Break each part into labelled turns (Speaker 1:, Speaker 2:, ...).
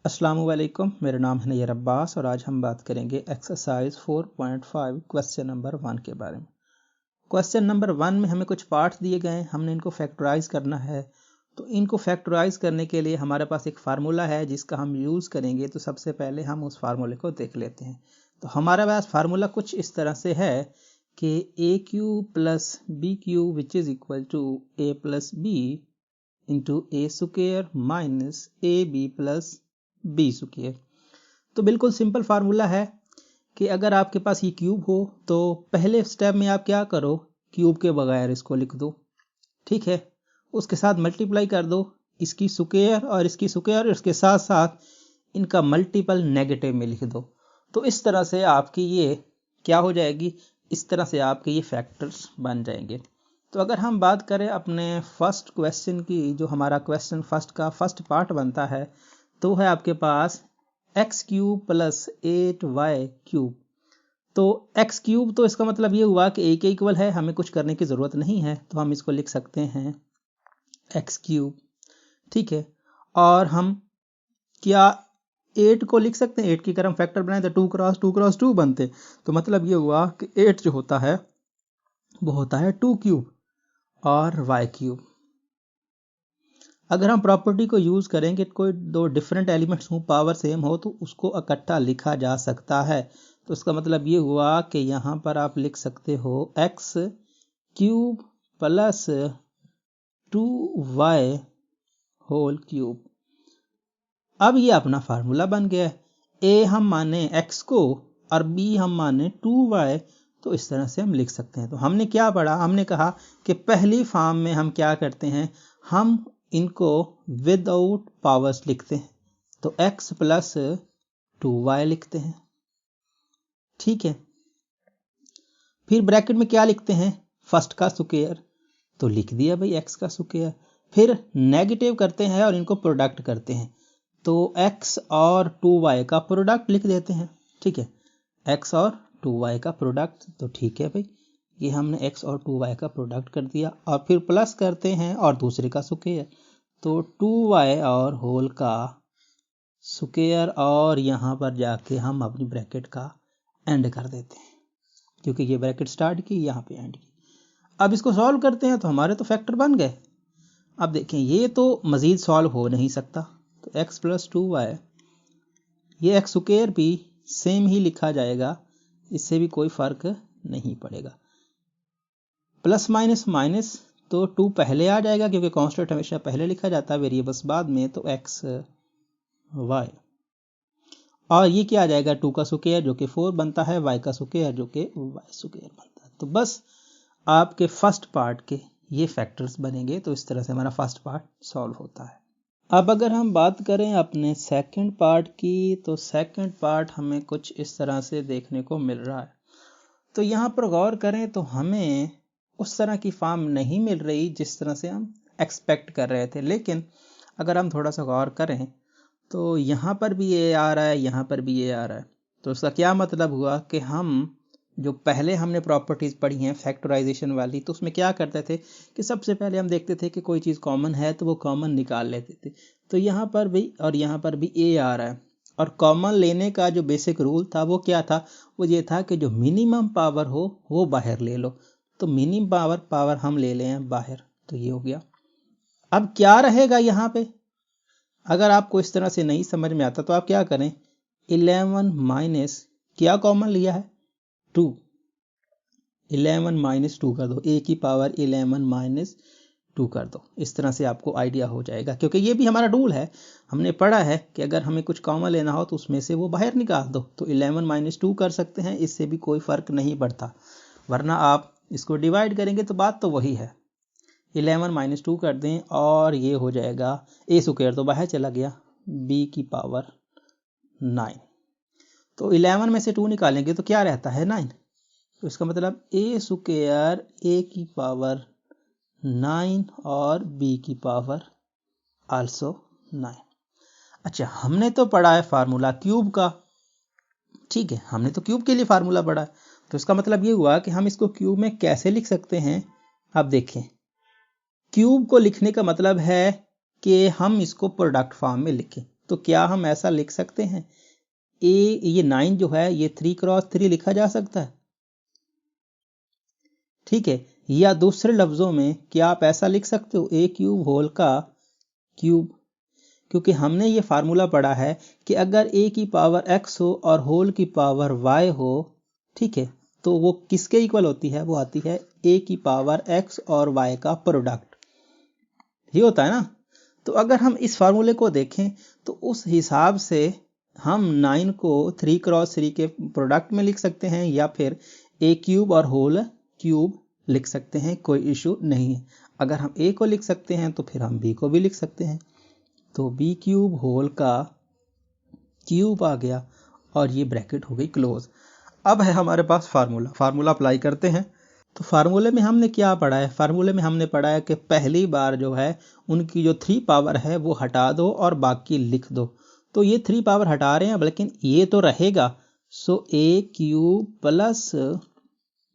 Speaker 1: अस्सलाम वालेकुम, मेरा नाम है नैयर अब्बास और आज हम बात करेंगे एक्सरसाइज 4.5 क्वेश्चन नंबर 1 के बारे में। क्वेश्चन नंबर 1 में हमें कुछ पार्ट्स दिए गए हैं, हमने इनको फैक्टराइज करना है। तो इनको फैक्टराइज करने के लिए हमारे पास एक फार्मूला है जिसका हम यूज़ करेंगे। तो सबसे पहले हम उस फार्मूले को देख लेते हैं। तो हमारे पास फार्मूला कुछ इस तरह से है कि a cube plus b cube which is equal to a plus b into a square minus a b plus b square. तो बिल्कुल सिंपल फार्मूला है कि अगर आपके पास ये क्यूब हो तो पहले स्टेप में आप क्या करो, क्यूब के बगैर इसको लिख दो, ठीक है। उसके साथ मल्टीप्लाई कर दो इसकी स्क्वायर और इसकी स्क्वायर, इसके साथ साथ इनका मल्टीपल नेगेटिव में लिख दो। तो इस तरह से आपकी ये क्या हो जाएगी, इस तरह से आपके ये फैक्टर्स बन जाएंगे। तो अगर हम बात करें अपने फर्स्ट क्वेश्चन की, जो हमारा क्वेश्चन फर्स्ट का फर्स्ट पार्ट बनता है, तो है आपके पास x cube plus 8y cube. तो एक्स क्यूब, तो इसका मतलब ये हुआ कि ए के इक्वल है, हमें कुछ करने की ज़रूरत नहीं है, तो हम इसको लिख सकते हैं एक्स क्यूब, ठीक है। और हम क्या 8 को लिख सकते हैं, 8 की अगर हम फैक्टर बनाए तो 2 क्रॉस 2 क्रॉस 2 बनते। तो मतलब ये हुआ कि 8 जो होता है वो होता है 2 क्यूब और y क्यूब। अगर हम प्रॉपर्टी को यूज़ करेंगे, कोई दो डिफरेंट एलिमेंट्स हो, पावर सेम हो, तो उसको इकट्ठा लिखा जा सकता है। तो इसका मतलब ये हुआ कि यहाँ पर आप लिख सकते हो x cube plus 2y whole cube. अब ये अपना फार्मूला बन गया है। ए हम माने x को और b हम माने 2y, तो इस तरह से हम लिख सकते हैं। तो हमने क्या पढ़ा, हमने कहा कि पहली फॉर्म में हम क्या करते हैं, हम इनको विदाउट पावर्स लिखते हैं। तो x प्लस 2y लिखते हैं, ठीक है। फिर ब्रैकेट में क्या लिखते हैं, फर्स्ट का स्क्वायर, तो लिख दिया भाई x का स्क्वायर। फिर नेगेटिव करते हैं और इनको प्रोडक्ट करते हैं, तो x और 2y का प्रोडक्ट लिख देते हैं, ठीक है। x और 2y का प्रोडक्ट, तो ठीक है भाई, ये हमने x और 2y का प्रोडक्ट कर दिया। और फिर प्लस करते हैं और दूसरे का स्क्वायर, तो 2y और होल का स्क्वायर, और यहाँ पर जाके हम अपनी ब्रैकेट का एंड कर देते हैं, क्योंकि ये ब्रैकेट स्टार्ट की, यहाँ पे एंड की। अब इसको सॉल्व करते हैं तो हमारे तो फैक्टर बन गए। अब देखें, ये तो मज़ीद सॉल्व हो नहीं सकता, तो x प्लस 2y, ये एक्स स्क्वायर भी सेम ही लिखा जाएगा, इससे भी कोई फ़र्क नहीं पड़ेगा। प्लस माइनस माइनस, तो 2 पहले आ जाएगा क्योंकि कांस्टेंट हमेशा पहले लिखा जाता है, वेरिएबल्स बाद में, तो एक्स वाई। और ये क्या आ जाएगा, 2 का स्क्वायर जो कि 4 बनता है, y का स्क्वायर जो कि y स्क्वायर बनता है। तो बस आपके फर्स्ट पार्ट के ये फैक्टर्स बनेंगे। तो इस तरह से हमारा फर्स्ट पार्ट सॉल्व होता है। अब अगर हम बात करें अपने सेकंड पार्ट की, तो सेकंड पार्ट हमें कुछ इस तरह से देखने को मिल रहा है। तो यहाँ पर गौर करें तो हमें उस तरह की फॉर्म नहीं मिल रही जिस तरह से हम एक्सपेक्ट कर रहे थे। लेकिन अगर हम थोड़ा सा गौर करें तो यहाँ पर भी ये आ रहा है, यहाँ पर भी ये आ रहा है। तो उसका क्या मतलब हुआ कि हम जो पहले हमने प्रॉपर्टीज़ पढ़ी हैं फैक्टराइजेशन वाली, तो उसमें क्या करते थे कि सबसे पहले हम देखते थे कि कोई चीज़ कॉमन है तो वो कॉमन निकाल लेते थे। तो यहाँ पर भी और यहाँ पर भी ए आ रहा है, और कॉमन लेने का जो बेसिक रूल था वो क्या था, वो ये था कि जो मिनिमम पावर हो वो बाहर ले लो। तो मिनिमम पावर हम ले लें बाहर, तो ये हो गया। अब क्या रहेगा यहाँ पे, अगर आपको इस तरह से नहीं समझ में आता तो आप क्या करें, 11 माइनस क्या कॉमन लिया है, 2, 11 माइनस 2 कर दो, ए की पावर 11 माइनस 2 कर दो। इस तरह से आपको आइडिया हो जाएगा, क्योंकि ये भी हमारा रूल है, हमने पढ़ा है कि अगर हमें कुछ कॉमन लेना हो तो उसमें से वो बाहर निकाल दो। तो 11 माइनस 2 कर सकते हैं, इससे भी कोई फ़र्क नहीं पड़ता। वरना आप इसको डिवाइड करेंगे तो बात तो वही है, 11 माइनस 2 कर दें और ये हो जाएगा, ए स्क्वायर तो बाहर चला गया, बी की पावर 9। तो 11 में से 2 निकालेंगे तो क्या रहता है, 9। तो इसका मतलब ए स्क्वायर ए की पावर 9 और बी की पावर आल्सो 9। अच्छा, हमने तो पढ़ा है फार्मूला क्यूब का, ठीक है, हमने तो क्यूब के लिए फार्मूला पढ़ा है। तो इसका मतलब ये हुआ कि हम इसको क्यूब में कैसे लिख सकते हैं। अब देखें, क्यूब को लिखने का मतलब है कि हम इसको प्रोडक्ट फॉर्म में लिखें। तो क्या हम ऐसा लिख सकते हैं ये 9 जो है ये 3 क्रॉस 3 लिखा जा सकता है, ठीक है। या दूसरे लफ्जों में क्या आप ऐसा लिख सकते हो ए क्यूब होल का क्यूब, क्योंकि हमने ये फार्मूला पढ़ा है कि अगर ए की पावर x हो और होल की पावर y हो, ठीक है, तो वो किसके इक्वल होती है, वो आती है ए की पावर x और y का प्रोडक्ट, ये होता है ना। तो अगर हम इस फार्मूले को देखें तो उस हिसाब से हम 9 को 3 क्रॉस 3 के प्रोडक्ट में लिख सकते हैं या फिर ए क्यूब और होल क्यूब लिख सकते हैं, कोई इशू नहीं है। अगर हम ए को लिख सकते हैं तो फिर हम बी को भी लिख सकते हैं। तो बी क्यूब होल का क्यूब आ गया और ये ब्रैकेट हो गई क्लोज। अब है हमारे पास फार्मूला अप्लाई करते हैं। तो फार्मूले में हमने क्या पढ़ा है, फार्मूले में हमने पढ़ा है कि पहली बार जो है उनकी जो 3 पावर है वो हटा दो और बाकी लिख दो। तो ये 3 पावर हटा रहे हैं लेकिन ये तो रहेगा, सो ए क्यूब प्लस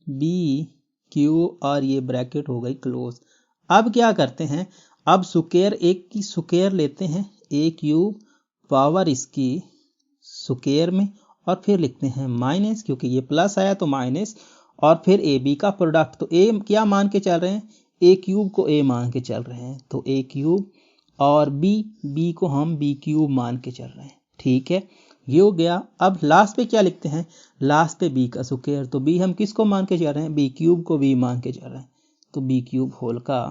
Speaker 1: बी क्यूब और ये ब्रैकेट हो गई क्लोज। अब क्या करते हैं, अब स्क्वायर एक की स्क्वायर लेते हैं, ए क्यूब पावर इसकी स्क्वायर में और फिर लिखते हैं माइनस, क्योंकि ये प्लस आया तो माइनस, और फिर ए बी का प्रोडक्ट। तो ए क्या मान के चल रहे हैं, ए क्यूब को ए मान के चल रहे हैं, तो ए क्यूब और बी को हम बी क्यूब मान के चल रहे हैं, ठीक है, ये हो गया। अब लास्ट पे क्या लिखते हैं, लास्ट पे बी का स्क्वायर, तो बी हम किसको मान के चल रहे हैं, बी क्यूब को बी मान के चल रहे हैं, तो बी क्यूब होल का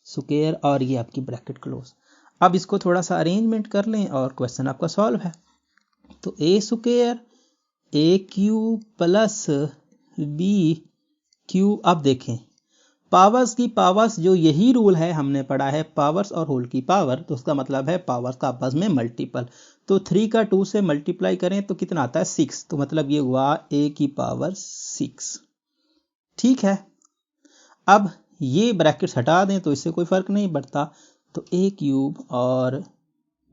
Speaker 1: स्क्वायर और ये आपकी ब्रैकेट क्लोज। अब इसको थोड़ा सा अरेंजमेंट कर लें और क्वेश्चन आपका सॉल्व है। तो ए स्क्वायर ए क्यूब प्लस बी क्यूब, अब देखें पावर्स की पावर्स, जो यही रूल है हमने पढ़ा है, पावर्स और होल की पावर, तो उसका मतलब है पावर्स का आपस में मल्टीपल। तो 3 का 2 से मल्टीप्लाई करें तो कितना आता है 6, तो मतलब ये हुआ ए की पावर 6, ठीक है। अब ये ब्रैकेट्स हटा दें तो इससे कोई फर्क नहीं पड़ता, तो ए क्यूब और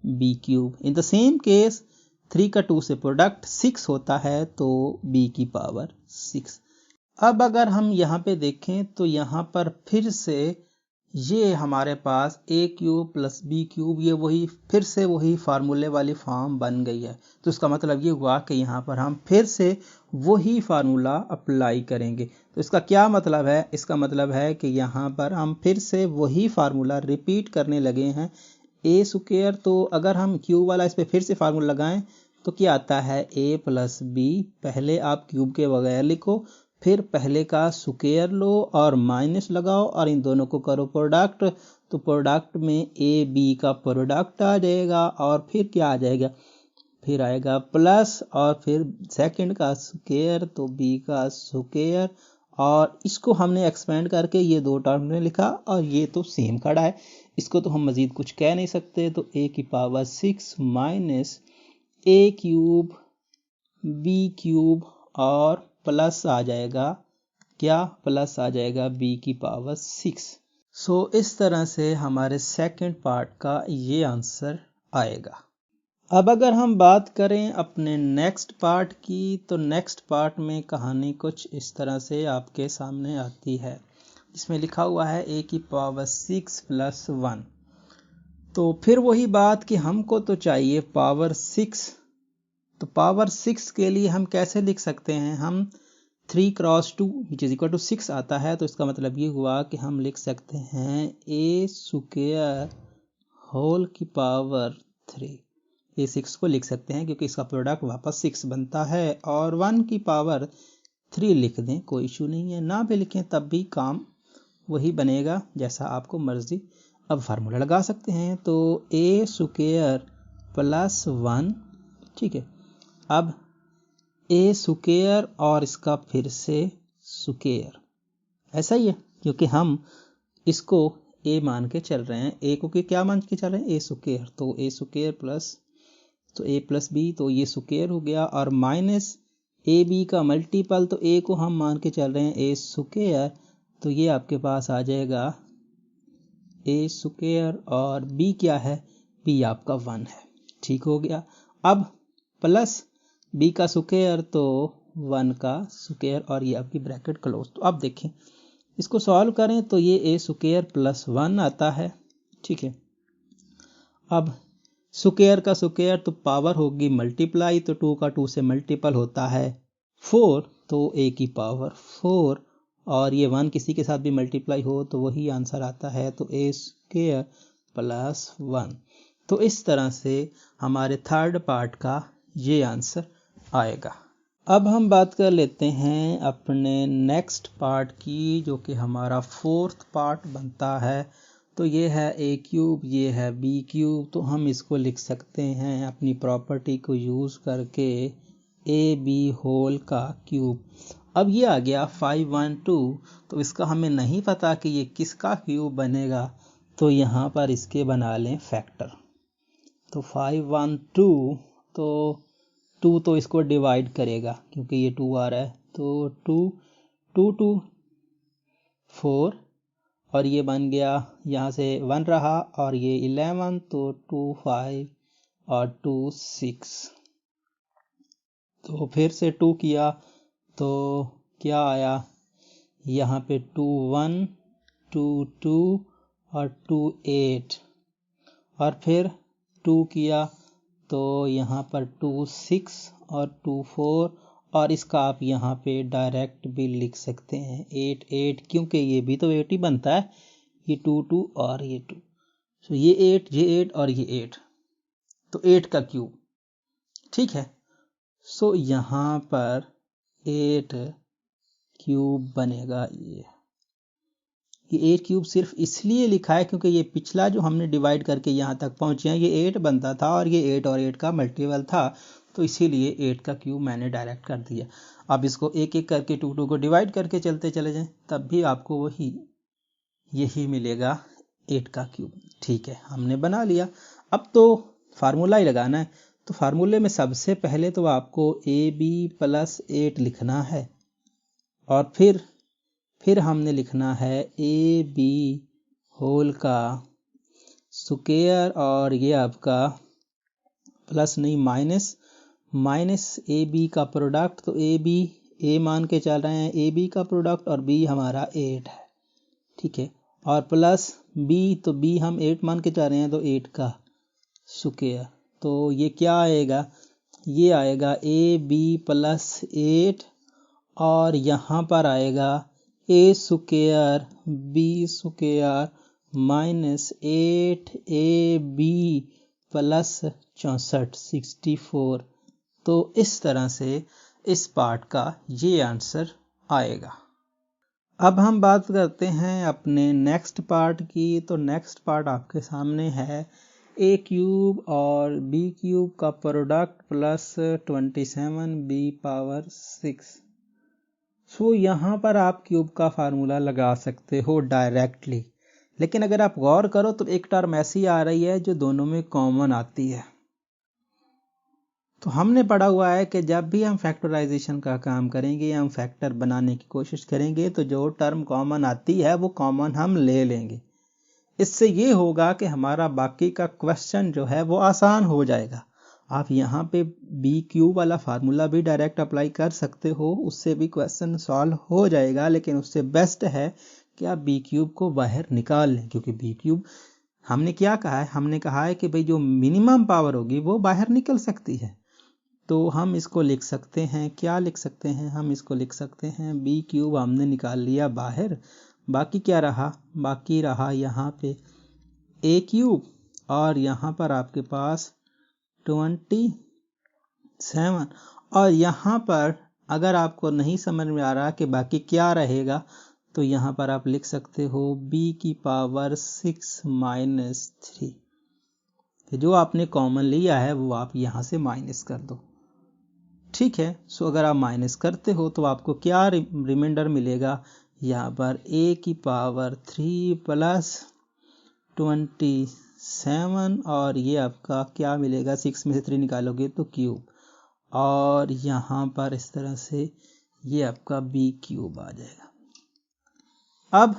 Speaker 1: b cube, in the same case 3 का 2 से प्रोडक्ट 6 होता है, तो बी की पावर 6। अब अगर हम यहाँ पे देखें तो यहाँ पर फिर से ये हमारे पास ए क्यूब प्लस बी क्यूब, ये वही फिर से वही फार्मूले वाली फॉर्म बन गई है। तो इसका मतलब ये हुआ कि यहाँ पर हम फिर से वही फार्मूला अप्लाई करेंगे। तो इसका क्या मतलब है, इसका मतलब है कि यहाँ पर हम फिर से वही फार्मूला रिपीट करने लगे हैं। ए स्क्वायर, तो अगर हम क्यूब वाला इस पर फिर से फार्मूला लगाएं तो क्या आता है, ए प्लस बी, पहले आप क्यूब के बगैर लिखो, फिर पहले का स्क्वायर लो और माइनस लगाओ और इन दोनों को करो प्रोडक्ट, तो प्रोडक्ट में ए बी का प्रोडक्ट आ जाएगा और फिर क्या आ जाएगा, फिर आएगा प्लस और फिर सेकंड का स्क्वायर, तो बी का स्क्वायर, और इसको हमने एक्सपेंड करके ये 2 टर्म में लिखा और ये तो सेम खड़ा है, इसको तो हम मजीद कुछ कह नहीं सकते। तो ए की पावर 6 माइनस ए क्यूब बी क्यूब और प्लस आ जाएगा, क्या प्लस आ जाएगा बी की पावर 6। सो इस तरह से हमारे सेकंड पार्ट का ये आंसर आएगा। अब अगर हम बात करें अपने नेक्स्ट पार्ट की, तो नेक्स्ट पार्ट में कहानी कुछ इस तरह से आपके सामने आती है, इसमें लिखा हुआ है ए की पावर 6 प्लस 1। तो फिर वही बात कि हमको तो चाहिए पावर 6, तो पावर 6 के लिए हम कैसे लिख सकते हैं, हम 3 cross 2 which is equal to 6 आता है, तो इसका मतलब ये हुआ कि हम लिख सकते हैं ए स्क्वायर होल की पावर 3, ए 6 को लिख सकते हैं क्योंकि इसका प्रोडक्ट वापस 6 बनता है, और 1 की पावर 3 लिख दें, कोई इशू नहीं है, ना भी लिखें तब भी काम वही बनेगा जैसा आपको मर्जी। अब फार्मूला लगा सकते हैं, तो ए स्क्वायर प्लस 1, ठीक है। अब ए स्क्वायर और इसका फिर से स्क्वायर, ऐसा ही है क्योंकि हम इसको ए मान के चल रहे हैं, ए को क्या मान के चल रहे हैं, ए स्क्वायर, तो ए स्क्वायर प्लस, तो ए प्लस बी, तो ये स्क्वायर हो गया, और माइनस ए बी का मल्टीपल, तो ए को हम मान के चल रहे हैं ए स्क्वायर, तो ये आपके पास आ जाएगा ए स्क्वायर और बी क्या है, बी आपका 1 है, ठीक हो गया। अब प्लस बी का स्क्वायर, तो 1 का स्क्वायर और ये आपकी ब्रैकेट क्लोज। तो अब देखें इसको सॉल्व करें तो ये ए स्क्वायर प्लस 1 आता है, ठीक है। अब स्क्वायर का स्क्वायर तो पावर होगी मल्टीप्लाई, तो 2 का 2 से मल्टीपल होता है 4, तो a की पावर 4, और ये 1 किसी के साथ भी मल्टीप्लाई हो तो वही आंसर आता है, तो a स्क्वायर प्लस 1। तो इस तरह से हमारे थर्ड पार्ट का ये आंसर आएगा। अब हम बात कर लेते हैं अपने नेक्स्ट पार्ट की, जो कि हमारा फोर्थ पार्ट बनता है। तो ये है a क्यूब, ये है b क्यूब, तो हम इसको लिख सकते हैं अपनी प्रॉपर्टी को यूज़ करके ab होल का क्यूब। अब ये आ गया 512, तो इसका हमें नहीं पता कि ये किसका क्यूब बनेगा, तो यहाँ पर इसके बना लें फैक्टर। तो 512, तो 2 तो इसको डिवाइड करेगा क्योंकि ये 2 आ रहा है, तो 2 4, और ये बन गया यहाँ से 1 रहा, और ये 11, तो 2 5 और 2 6। तो फिर से 2 किया तो क्या आया, यहाँ पे 2 1 2 2 और 2 8, और फिर 2 किया तो यहाँ पर 2 6 और 2 4, और इसका आप यहाँ पे डायरेक्ट भी लिख सकते हैं 8 8, क्योंकि ये भी तो 8 ही बनता है, ये 2 2 और ये 2, तो ये 8 और ये 8, तो 8 का क्यूब। ठीक है, सो यहाँ पर 8 क्यूब बनेगा। ये 8 क्यूब सिर्फ इसलिए लिखा है क्योंकि ये पिछला जो हमने डिवाइड करके यहाँ तक पहुँचे हैं ये 8 बनता था, और ये 8 और 8 का मल्टीपल था, तो इसीलिए 8 का क्यूब मैंने डायरेक्ट कर दिया। अब इसको एक एक करके 2 2 को डिवाइड करके चलते चले जाएं, तब भी आपको वही यही मिलेगा 8 का क्यूब। ठीक है, हमने बना लिया। अब तो फार्मूला ही लगाना है, तो फार्मूले में सबसे पहले तो आपको ab प्लस 8 लिखना है, और फिर हमने लिखना है ab होल का स्क्वायर, और ये आपका प्लस नहीं माइनस ab का प्रोडक्ट, तो ab a मान के चल रहे हैं, ab का प्रोडक्ट और b हमारा 8 है। ठीक है, और प्लस b, तो b हम 8 मान के चल रहे हैं, तो 8 का स्क्वायर, तो ये क्या आएगा, ये आएगा ab प्लस 8, और यहाँ पर आएगा a square b square minus 8ab plus 64 64। तो इस तरह से इस पार्ट का ये आंसर आएगा। अब हम बात करते हैं अपने नेक्स्ट पार्ट की। तो नेक्स्ट पार्ट आपके सामने है a क्यूब और b क्यूब का प्रोडक्ट प्लस 27b पावर 6। सो यहाँ पर आप क्यूब का फार्मूला लगा सकते हो डायरेक्टली, लेकिन अगर आप गौर करो तो एक टर्म ऐसी आ रही है जो दोनों में कॉमन आती है। तो हमने पढ़ा हुआ है कि जब भी हम फैक्टराइजेशन का काम करेंगे, हम फैक्टर बनाने की कोशिश करेंगे, तो जो टर्म कॉमन आती है वो कॉमन हम ले लेंगे। इससे ये होगा कि हमारा बाकी का क्वेश्चन जो है वो आसान हो जाएगा। आप यहाँ पे b क्यूब वाला फार्मूला भी डायरेक्ट अप्लाई कर सकते हो, उससे भी क्वेश्चन सॉल्व हो जाएगा, लेकिन उससे बेस्ट है कि आप b क्यूब को बाहर निकाल लें, क्योंकि b क्यूब हमने क्या कहा है, हमने कहा है कि भाई जो मिनिमम पावर होगी वो बाहर निकल सकती है। तो हम इसको लिख सकते हैं, क्या लिख सकते हैं, हम इसको लिख सकते हैं b क्यूब हमने निकाल लिया बाहर, बाकी क्या रहा, बाकी रहा यहाँ पे a क्यूब, और यहाँ पर आपके पास 27, और यहाँ पर अगर आपको नहीं समझ में आ रहा कि बाकी क्या रहेगा, तो यहाँ पर आप लिख सकते हो b की पावर 6 माइनस 3। जो आपने कॉमन लिया है वो आप यहाँ से माइनस कर दो। ठीक है, सो अगर आप माइनस करते हो तो आपको क्या रिमाइंडर मिलेगा, यहाँ पर a की पावर 3 प्लस 27, और ये आपका क्या मिलेगा, 6 में से 3 निकालोगे तो क्यूब, और यहाँ पर इस तरह से ये आपका b क्यूब आ जाएगा। अब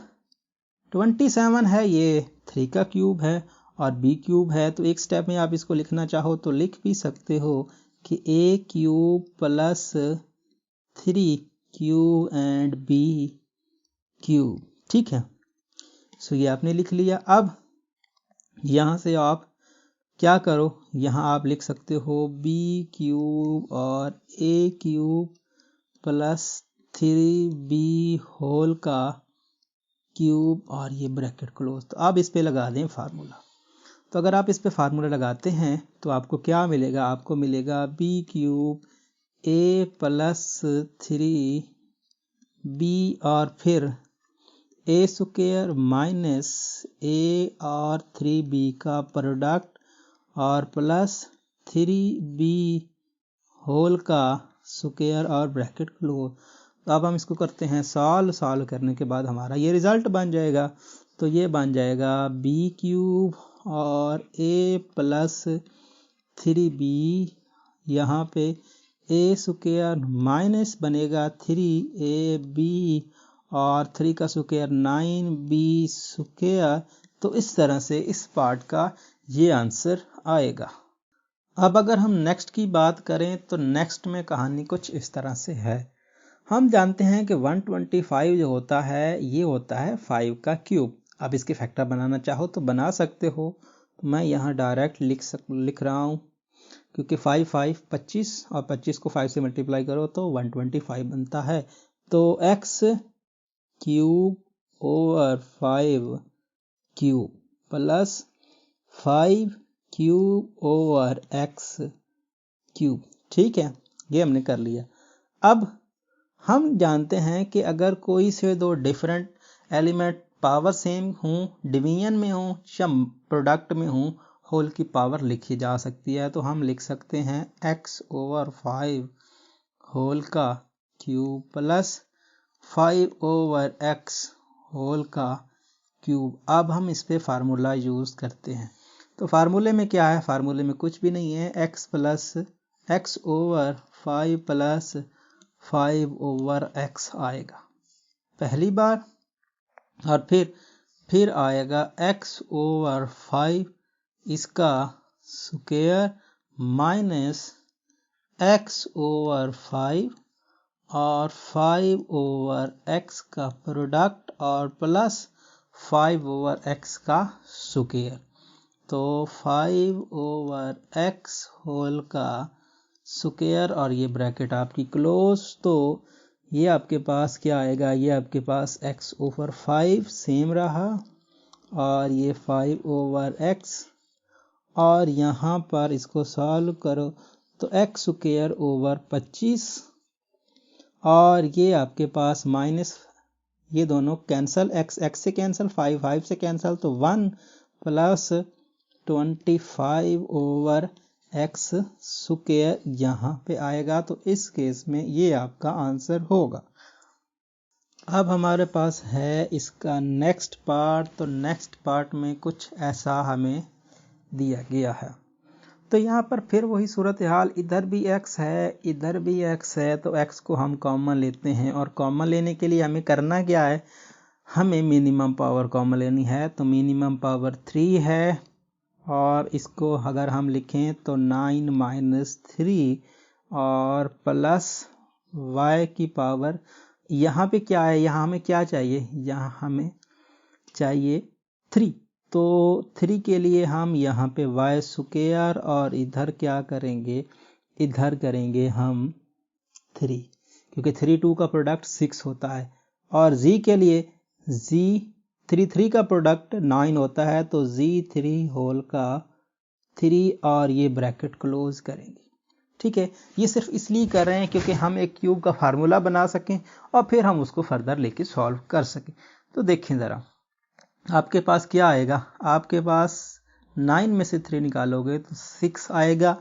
Speaker 1: 27 है, ये 3 का क्यूब है और b क्यूब है, तो एक स्टेप में आप इसको लिखना चाहो तो लिख भी सकते हो कि a cube plus 3 cube and b cube. ठीक है, सो ये आपने लिख लिया। अब यहाँ से आप क्या करो, यहाँ आप लिख सकते हो बी क्यूब और ए क्यूब प्लस 3b होल का क्यूब और ये ब्रैकेट क्लोज। तो आप इस पे लगा दें फार्मूला। तो अगर आप इस पे फार्मूला लगाते हैं तो आपको क्या मिलेगा, आपको मिलेगा बी क्यूब ए प्लस 3b और फिर ए स्क्वायर माइनस ए और 3b का प्रोडक्ट और प्लस 3b होल का स्क्वायर और ब्रैकेट क्लोज। तो अब हम इसको करते हैं सॉल्व करने के बाद हमारा ये रिजल्ट बन जाएगा। तो ये बन जाएगा बी क्यूब और ए प्लस 3b, यहाँ पे ए स्क्वायर माइनस बनेगा 3ab और 3 का स्क्वायर 9b स्क्वायर। तो इस तरह से इस पार्ट का ये आंसर आएगा। अब अगर हम नेक्स्ट की बात करें तो नेक्स्ट में कहानी कुछ इस तरह से है। हम जानते हैं कि 125 जो होता है ये होता है 5 का क्यूब। अब इसके फैक्टर बनाना चाहो तो बना सकते हो, तो मैं यहाँ डायरेक्ट लिख रहा हूँ, क्योंकि 5 25 और 25 को 5 से मल्टीप्लाई करो तो 125 बनता है। तो x cube over 5 cube plus 5 cube over x cube. ठीक है, ये हमने कर लिया। अब हम जानते हैं कि अगर कोई से दो डिफरेंट एलिमेंट पावर सेम हों, डिवीजन में हों या प्रोडक्ट में हों, होल की पावर लिखी जा सकती है। तो हम लिख सकते हैं x ओवर 5 होल का cube plus 5 over x whole का क्यूब। अब हम इस पे फार्मूला यूज़ करते हैं। तो फार्मूले में क्या है, फार्मूले में कुछ भी नहीं है, x over 5 plus 5 over x आएगा पहली बार, और फिर आएगा x ओवर 5 इसका स्क्वायर माइनस x ओवर 5 और 5 ओवर x का प्रोडक्ट और प्लस 5 ओवर x का स्क्वायर। तो 5 ओवर x होल का स्क्वायर और ये ब्रैकेट आपकी क्लोज। तो ये आपके पास क्या आएगा, ये आपके पास x ओवर 5 सेम रहा और ये 5 ओवर x, और यहाँ पर इसको सॉल्व करो तो x स्क्वायर ओवर 25 और ये आपके पास माइनस, ये दोनों कैंसल, x से कैंसल, 5 से कैंसल, तो 1 प्लस 25 ओवर x स्क्वायर यहाँ पे आएगा। तो इस केस में ये आपका आंसर होगा। अब हमारे पास है इसका नेक्स्ट पार्ट। तो नेक्स्ट पार्ट में कुछ ऐसा हमें दिया गया है। तो यहाँ पर फिर वही सूरत हाल, इधर भी x है इधर भी x है, तो x को हम कॉमन लेते हैं और कॉमन लेने के लिए हमें करना क्या है, हमें मिनिमम पावर कॉमन लेनी है। तो मिनिमम पावर 3 है और इसको अगर हम लिखें तो 9 माइनस 3 और प्लस y की पावर, यहाँ पे क्या है, यहाँ हमें क्या चाहिए, यहाँ हमें चाहिए 3। तो 3 के लिए हम यहाँ पे y स्क्वायर और इधर क्या करेंगे, इधर करेंगे हम 3, क्योंकि 3 2 का प्रोडक्ट 6 होता है। और z के लिए z 3 का प्रोडक्ट 9 होता है, तो z3 होल का 3 और ये ब्रैकेट क्लोज करेंगे। ठीक है, ये सिर्फ इसलिए कर रहे हैं क्योंकि हम एक क्यूब का फार्मूला बना सकें और फिर हम उसको फर्दर लेके सॉल्व कर सकें। तो देखें ज़रा, आपके पास क्या आएगा, आपके पास 9 में से 3 निकालोगे तो 6 आएगा।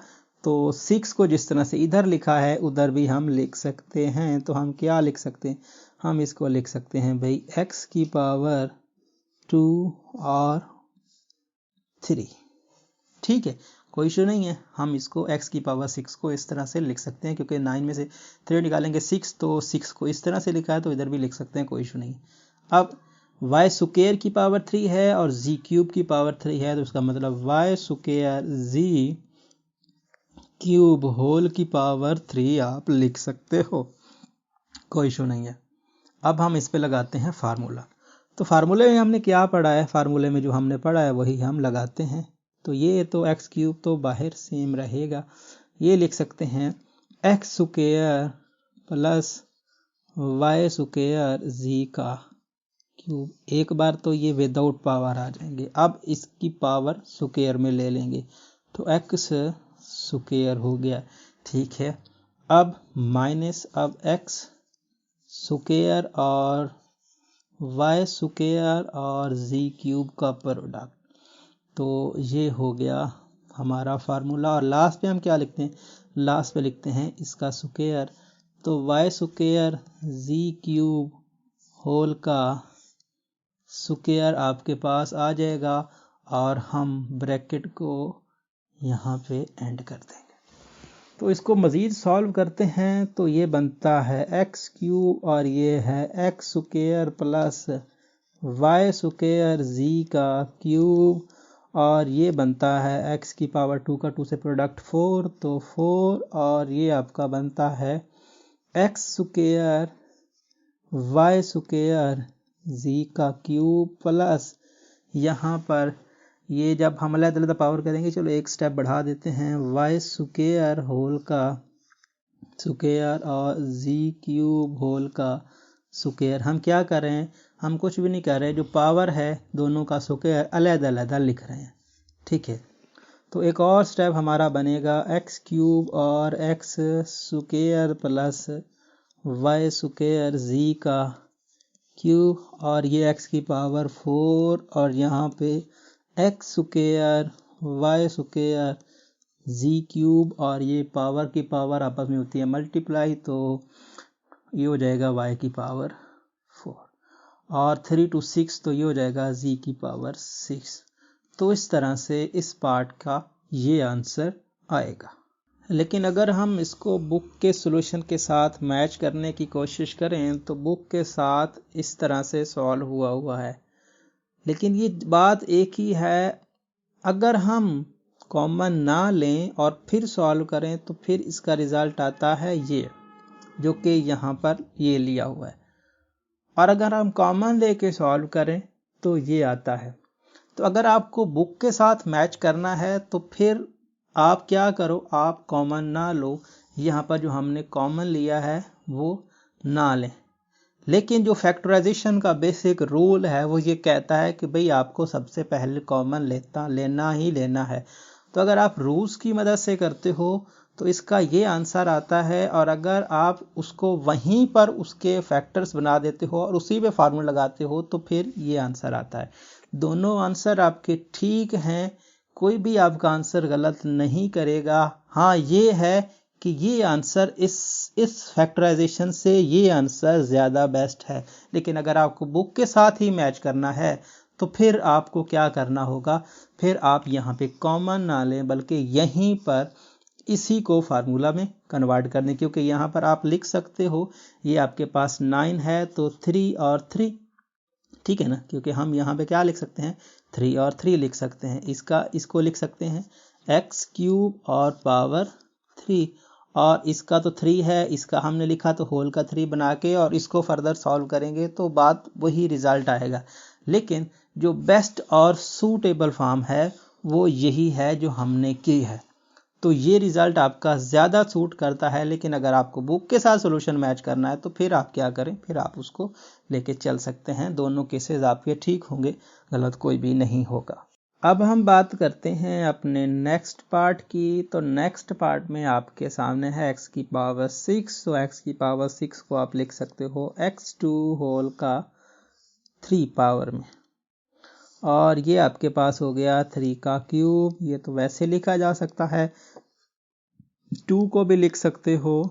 Speaker 1: तो 6 को जिस तरह से इधर लिखा है उधर भी हम लिख सकते हैं। तो हम क्या लिख सकते हैं, हम इसको लिख सकते हैं भाई x की पावर 2 और 3। ठीक है, कोई इशू नहीं है, हम इसको x की पावर 6 को इस तरह से लिख सकते हैं, क्योंकि 9 में से 3 निकालेंगे 6, तो 6 को इस तरह से लिखा है तो इधर भी लिख सकते हैं, कोई इशू नहीं। अब y स्क्वायर की पावर 3 है और z क्यूब की पावर 3 है, तो उसका मतलब y square z cube whole की पावर 3 आप लिख सकते हो, कोई इशू नहीं है। अब हम इस पे लगाते हैं फार्मूला। तो फार्मूले में हमने क्या पढ़ा है, फार्मूले में जो हमने पढ़ा है वही हम लगाते हैं। तो ये तो एक्स क्यूब तो बाहर सेम रहेगा। ये लिख सकते हैं x square plus y square जी का क्यूब। एक बार तो ये विदाउट पावर आ जाएंगे, अब इसकी पावर स्क्वायर में ले लेंगे तो एक्स स्क्वायर हो गया। ठीक है, अब माइनस अब एक्स स्क्वायर और वाई स्क्वायर और जी क्यूब का प्रोडक्ट, तो ये हो गया हमारा फार्मूला। और लास्ट पे हम क्या लिखते हैं, लास्ट पे लिखते हैं इसका स्क्वायर, तो वाई स्क्वायर जी क्यूब होल का स्क्वायर आपके पास आ जाएगा और हम ब्रैकेट को यहाँ पे एंड कर देंगे। तो इसको मज़ीद सॉल्व करते हैं तो ये बनता है एक्स क्यूब और ये है x square plus y square जी का क्यूब और ये बनता है एक्स की पावर 2 का 2 से प्रोडक्ट 4, तो 4 और ये आपका बनता है एक्स स्क्वायर वाई स्क्वायर जी का क्यूब प्लस यहाँ पर ये जब हम अलग-अलग पावर करेंगे, चलो एक स्टेप बढ़ा देते हैं, वाई स्क्वायर होल का स्क्वायर और जी क्यूब होल का स्क्वायर। हम क्या कर रहे हैं, हम कुछ भी नहीं कर रहे, जो पावर है दोनों का स्क्वायर अलग-अलग लिख रहे हैं। ठीक है, तो एक और स्टेप हमारा बनेगा एक्स क्यूब और x square plus y square जी का क्यूब और ये एक्स की पावर 4 और यहाँ पे एक्स स्क्वायर वाई स्क्वायर जी क्यूब और ये पावर की पावर आपस में होती है मल्टीप्लाई, तो ये हो जाएगा वाई की पावर 4 और 3 to 6 तो ये हो जाएगा जी की पावर 6। तो इस तरह से इस पार्ट का ये आंसर आएगा। लेकिन अगर हम इसको बुक के सॉल्यूशन के साथ मैच करने की कोशिश करें तो बुक के साथ इस तरह से सॉल्व हुआ है, लेकिन ये बात एक ही है, अगर हम कॉमन ना लें और फिर सॉल्व करें तो फिर इसका रिजल्ट आता है ये, जो कि यहाँ पर ये लिया हुआ है, और अगर हम कॉमन लेके सॉल्व करें तो ये आता है। तो अगर आपको बुक के साथ मैच करना है तो फिर आप क्या करो, आप कॉमन ना लो, यहाँ पर जो हमने कॉमन लिया है वो ना लें। लेकिन जो फैक्टराइजेशन का बेसिक रूल है वो ये कहता है कि भाई आपको सबसे पहले कॉमन लेना ही लेना है। तो अगर आप रूल्स की मदद से करते हो तो इसका ये आंसर आता है, और अगर आप उसको वहीं पर उसके फैक्टर्स बना देते हो और उसी पे फार्मूला लगाते हो तो फिर ये आंसर आता है। दोनों आंसर आपके ठीक हैं, कोई भी आपका आंसर गलत नहीं करेगा। हाँ, ये है कि ये आंसर इस फैक्टराइजेशन से ये आंसर ज़्यादा बेस्ट है। लेकिन अगर आपको बुक के साथ ही मैच करना है तो फिर आपको क्या करना होगा, फिर आप यहाँ पे कॉमन ना लें बल्कि यहीं पर इसी को फार्मूला में कन्वर्ट करने, क्योंकि यहाँ पर आप लिख सकते हो ये आपके पास 9 है तो 3 और 3, ठीक है ना, क्योंकि हम यहाँ पे क्या लिख सकते हैं 3 और 3 लिख सकते हैं। इसको लिख सकते हैं एक्स क्यूब और पावर 3, और इसका तो 3 है, इसका हमने लिखा तो होल का 3 बना के और इसको फर्दर सॉल्व करेंगे तो बात वही रिजल्ट आएगा। लेकिन जो बेस्ट और सूटेबल फॉर्म है वो यही है जो हमने की है, तो ये रिजल्ट आपका ज़्यादा सूट करता है। लेकिन अगर आपको बुक के साथ सॉल्यूशन मैच करना है तो फिर आप क्या करें, फिर आप उसको लेके चल सकते हैं। दोनों केसेस आपके ठीक होंगे, गलत कोई भी नहीं होगा। अब हम बात करते हैं अपने नेक्स्ट पार्ट की। तो नेक्स्ट पार्ट में आपके सामने है x की पावर 6, तो x की पावर 6 को आप लिख सकते हो x2 होल का 3 पावर में, और ये आपके पास हो गया 3 का क्यूब। ये तो वैसे लिखा जा सकता है, 2 को भी लिख सकते हो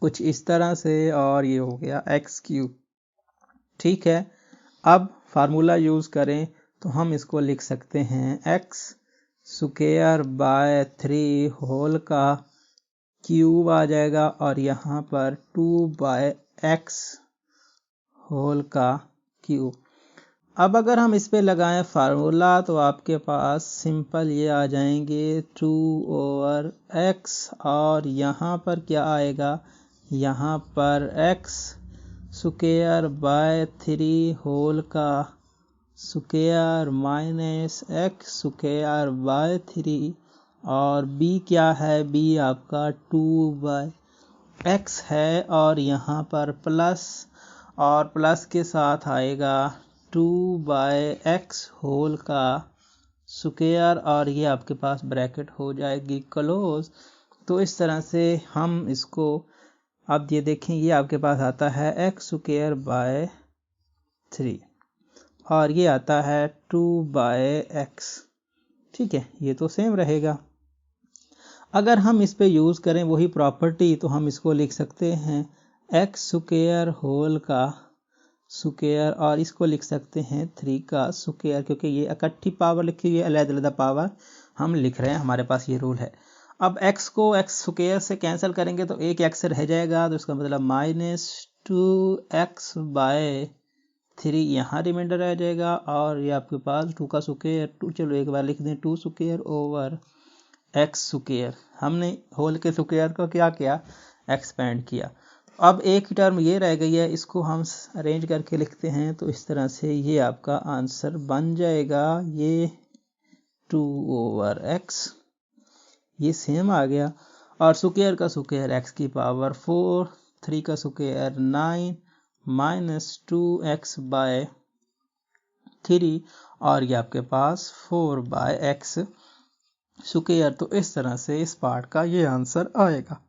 Speaker 1: कुछ इस तरह से, और ये हो गया x क्यूब। ठीक है, अब फार्मूला यूज करें तो हम इसको लिख सकते हैं x स्क्वायर बाय 3 होल का क्यूब आ जाएगा, और यहाँ पर 2 बाय x होल का क्यूब। अब अगर हम इस पे लगाएं फार्मूला तो आपके पास सिंपल ये आ जाएंगे 2 ओवर x, और यहाँ पर क्या आएगा, यहाँ पर x स्क्वायर बाय 3 होल का square minus x square by 3 और b क्या है, b आपका 2/x है और यहाँ पर प्लस और प्लस के साथ आएगा 2/x होल का स्क्वायर और ये आपके पास ब्रैकेट हो जाएगी क्लोज। तो इस तरह से हम इसको अब ये देखें, ये आपके पास आता है x स्क्वायर बाय 3 और ये आता है 2/x। ठीक है, ये तो सेम रहेगा। अगर हम इस पे यूज़ करें वही प्रॉपर्टी तो हम इसको लिख सकते हैं x स्क्वायर होल का स्क्वायर और इसको लिख सकते हैं 3 का स्क्वायर, क्योंकि ये इकट्ठी पावर लिखी हुई है, अलग-अलग पावर हम लिख रहे हैं, हमारे पास ये रूल है। अब x को x स्क्वायर से कैंसिल करेंगे तो एक x रह जाएगा, तो इसका मतलब -2x/3 यहाँ रिमाइंडर रह जाएगा और ये आपके पास 2 का स्क्वायर 2, चलो एक बार लिख दें 2 स्क्वायर ओवर x स्क्वायर। हमने होल के स्क्वायर को क्या किया, एक्सपेंड किया। अब एक टर्म ये रह गई है, इसको हम अरेंज करके लिखते हैं तो इस तरह से ये आपका आंसर बन जाएगा, ये 2/x ये सेम आ गया और स्क्वायर का स्क्वायर x की पावर 4, 3 का स्क्वायर 9 -2x/3 और ये आपके पास 4/x स्क्वायर। तो इस तरह से इस पार्ट का ये आंसर आएगा।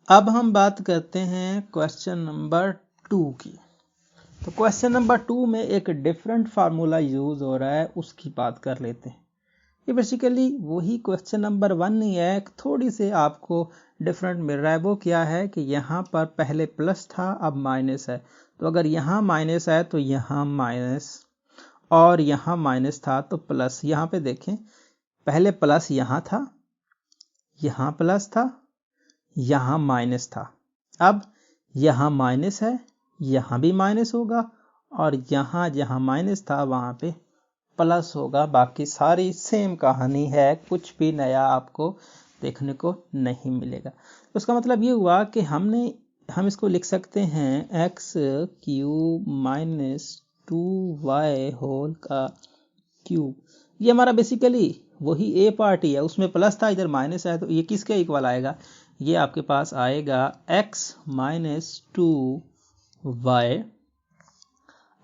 Speaker 1: अब हम बात करते हैं क्वेश्चन नंबर 2 की। तो क्वेश्चन नंबर 2 में एक डिफरेंट फार्मूला यूज हो रहा है, उसकी बात कर लेते हैं। ये बेसिकली वही क्वेश्चन नंबर 1 नहीं है, थोड़ी से आपको डिफरेंट मिल रहा है। वो क्या है कि यहाँ पर पहले प्लस था अब माइनस है, तो अगर यहाँ माइनस है तो यहाँ माइनस और यहाँ माइनस था तो प्लस। यहाँ पे देखें, पहले प्लस यहाँ था, यहाँ प्लस था, यहाँ माइनस था, अब यहाँ माइनस है, यहाँ भी माइनस होगा और यहाँ जहाँ माइनस था वहाँ पे प्लस होगा। बाकी सारी सेम कहानी है, कुछ भी नया आपको देखने को नहीं मिलेगा। तो उसका मतलब ये हुआ कि हम इसको लिख सकते हैं x³ -2y होल का क्यूब। ये हमारा बेसिकली वही ए पार्ट ही है, उसमें प्लस था इधर माइनस है, तो ये किसके इक्वल आएगा, ये आपके पास आएगा x -2y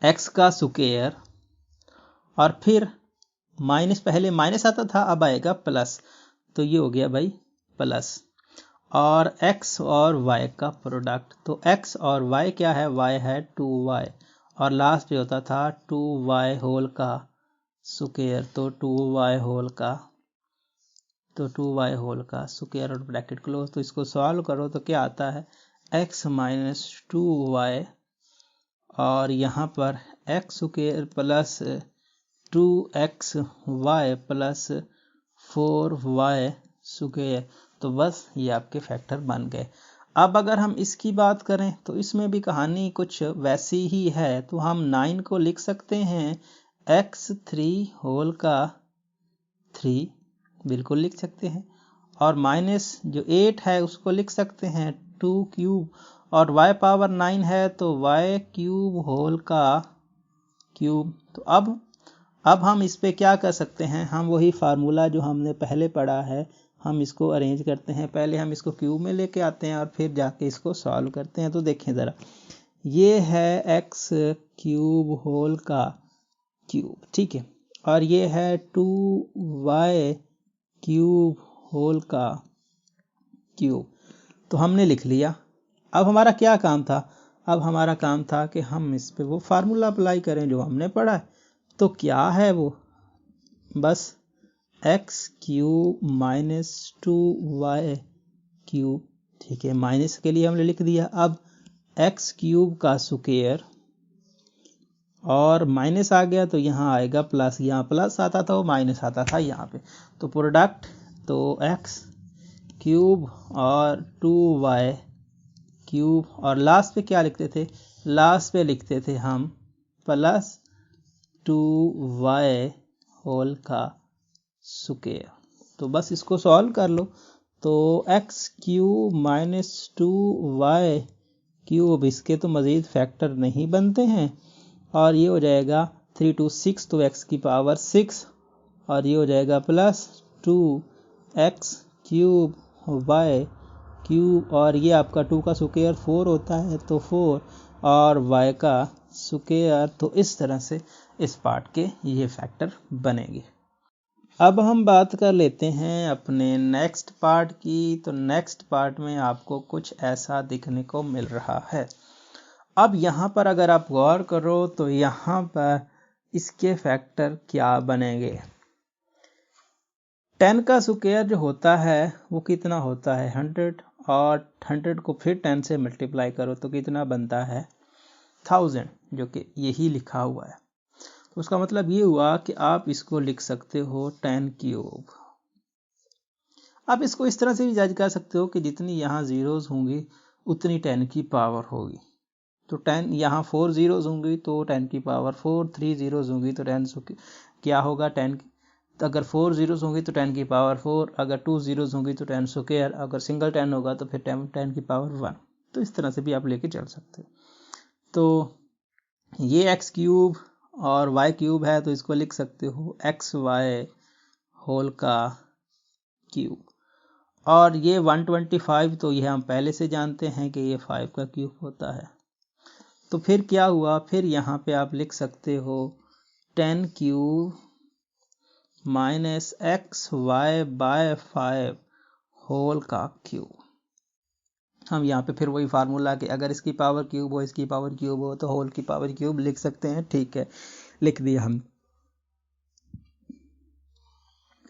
Speaker 1: x का स्क्वायर और फिर माइनस, पहले माइनस आता था अब आएगा प्लस, तो ये हो गया भाई प्लस और x और y का प्रोडक्ट। तो x और y क्या है, y है 2y और लास्ट पे होता था 2y होल का स्क्वायर, तो 2y होल का स्क्वायर और ब्रैकेट क्लोज। तो इसको सॉल्व करो तो क्या आता है x -2y और यहाँ पर x square plus 2xy plus 4y square. तो बस ये आपके फैक्टर बन गए। अब अगर हम इसकी बात करें तो इसमें भी कहानी कुछ वैसी ही है, तो हम 9 को लिख सकते हैं x³ होल का 3, बिल्कुल लिख सकते हैं, और माइनस जो 8 है उसको लिख सकते हैं 2³ और y पावर 9 है तो y³ होल का क्यूब। तो अब हम इस पे क्या कर सकते हैं, हम वही फार्मूला जो हमने पहले पढ़ा है हम इसको अरेंज करते हैं। पहले हम इसको क्यूब में लेके आते हैं और फिर जाके इसको सॉल्व करते हैं। तो देखें ज़रा, ये है x³ होल का क्यूब, ठीक है, और ये है 2y³ होल का क्यूब। तो हमने लिख लिया। अब हमारा क्या काम था, अब हमारा काम था कि हम इस पे वो फार्मूला अप्लाई करें जो हमने पढ़ा है। तो क्या है वो, बस x³ -2y³, ठीक है, माइनस के लिए हमने लिख दिया। अब x³ का स्क्वायर और माइनस आ गया तो यहाँ आएगा प्लस, यहाँ प्लस आता था वो माइनस आता था यहाँ पे, तो प्रोडक्ट, तो x³ और 2y³ और लास्ट पे क्या लिखते थे, लास्ट पे लिखते थे हम प्लस 2y होल का स्क्वायर। तो बस इसको सॉल्व कर लो। तो x³ -2y³, इसके तो मज़ीद फैक्टर नहीं बनते हैं और ये हो जाएगा 3 2 6 तो x की पावर 6 और ये हो जाएगा plus 2x cube y cube और ये आपका 2 का स्क्वायर 4 होता है तो 4 और y का स्क्वायर। तो इस तरह से इस पार्ट के ये फैक्टर बनेंगे। अब हम बात कर लेते हैं अपने नेक्स्ट पार्ट की। तो नेक्स्ट पार्ट में आपको कुछ ऐसा दिखने को मिल रहा है। अब यहाँ पर अगर आप गौर करो तो यहाँ पर इसके फैक्टर क्या बनेंगे। 10 का स्क्वायर जो होता है वो कितना होता है 100 और 100 को फिर 10 से मल्टीप्लाई करो तो कितना बनता है 1000, जो कि यही लिखा हुआ है। तो उसका मतलब ये हुआ कि आप इसको लिख सकते हो 10 क्यूब। आप इसको इस तरह से भी जज कर सकते हो कि जितनी यहाँ जीरोस होंगी उतनी 10 की पावर होगी। तो 10 यहाँ 4 जीरोस होंगी तो 10 की पावर 4, 3 जीरोस होंगी तो 10 क्या होगा 10। तो अगर 4 जीरोस होंगी तो 10 की पावर 4, अगर 2 जीरोस होंगी तो 10 स्क्वायर, अगर सिंगल 10 होगा तो फिर 10 की पावर 1। तो इस तरह से भी आप लेके चल सकते हो। तो ये x क्यूब और y क्यूब है तो इसको लिख सकते हो xy होल का क्यूब। और ये 125 तो ये हम पहले से जानते हैं कि ये 5 का क्यूब होता है। तो फिर क्या हुआ, फिर यहाँ पे आप लिख सकते हो 10 cube minus xy by 5 whole का क्यूब। हम यहाँ पे फिर वही फार्मूला कि अगर इसकी पावर क्यूब हो इसकी पावर क्यूब हो तो होल की पावर क्यूब लिख सकते हैं। ठीक है, लिख दिया हम।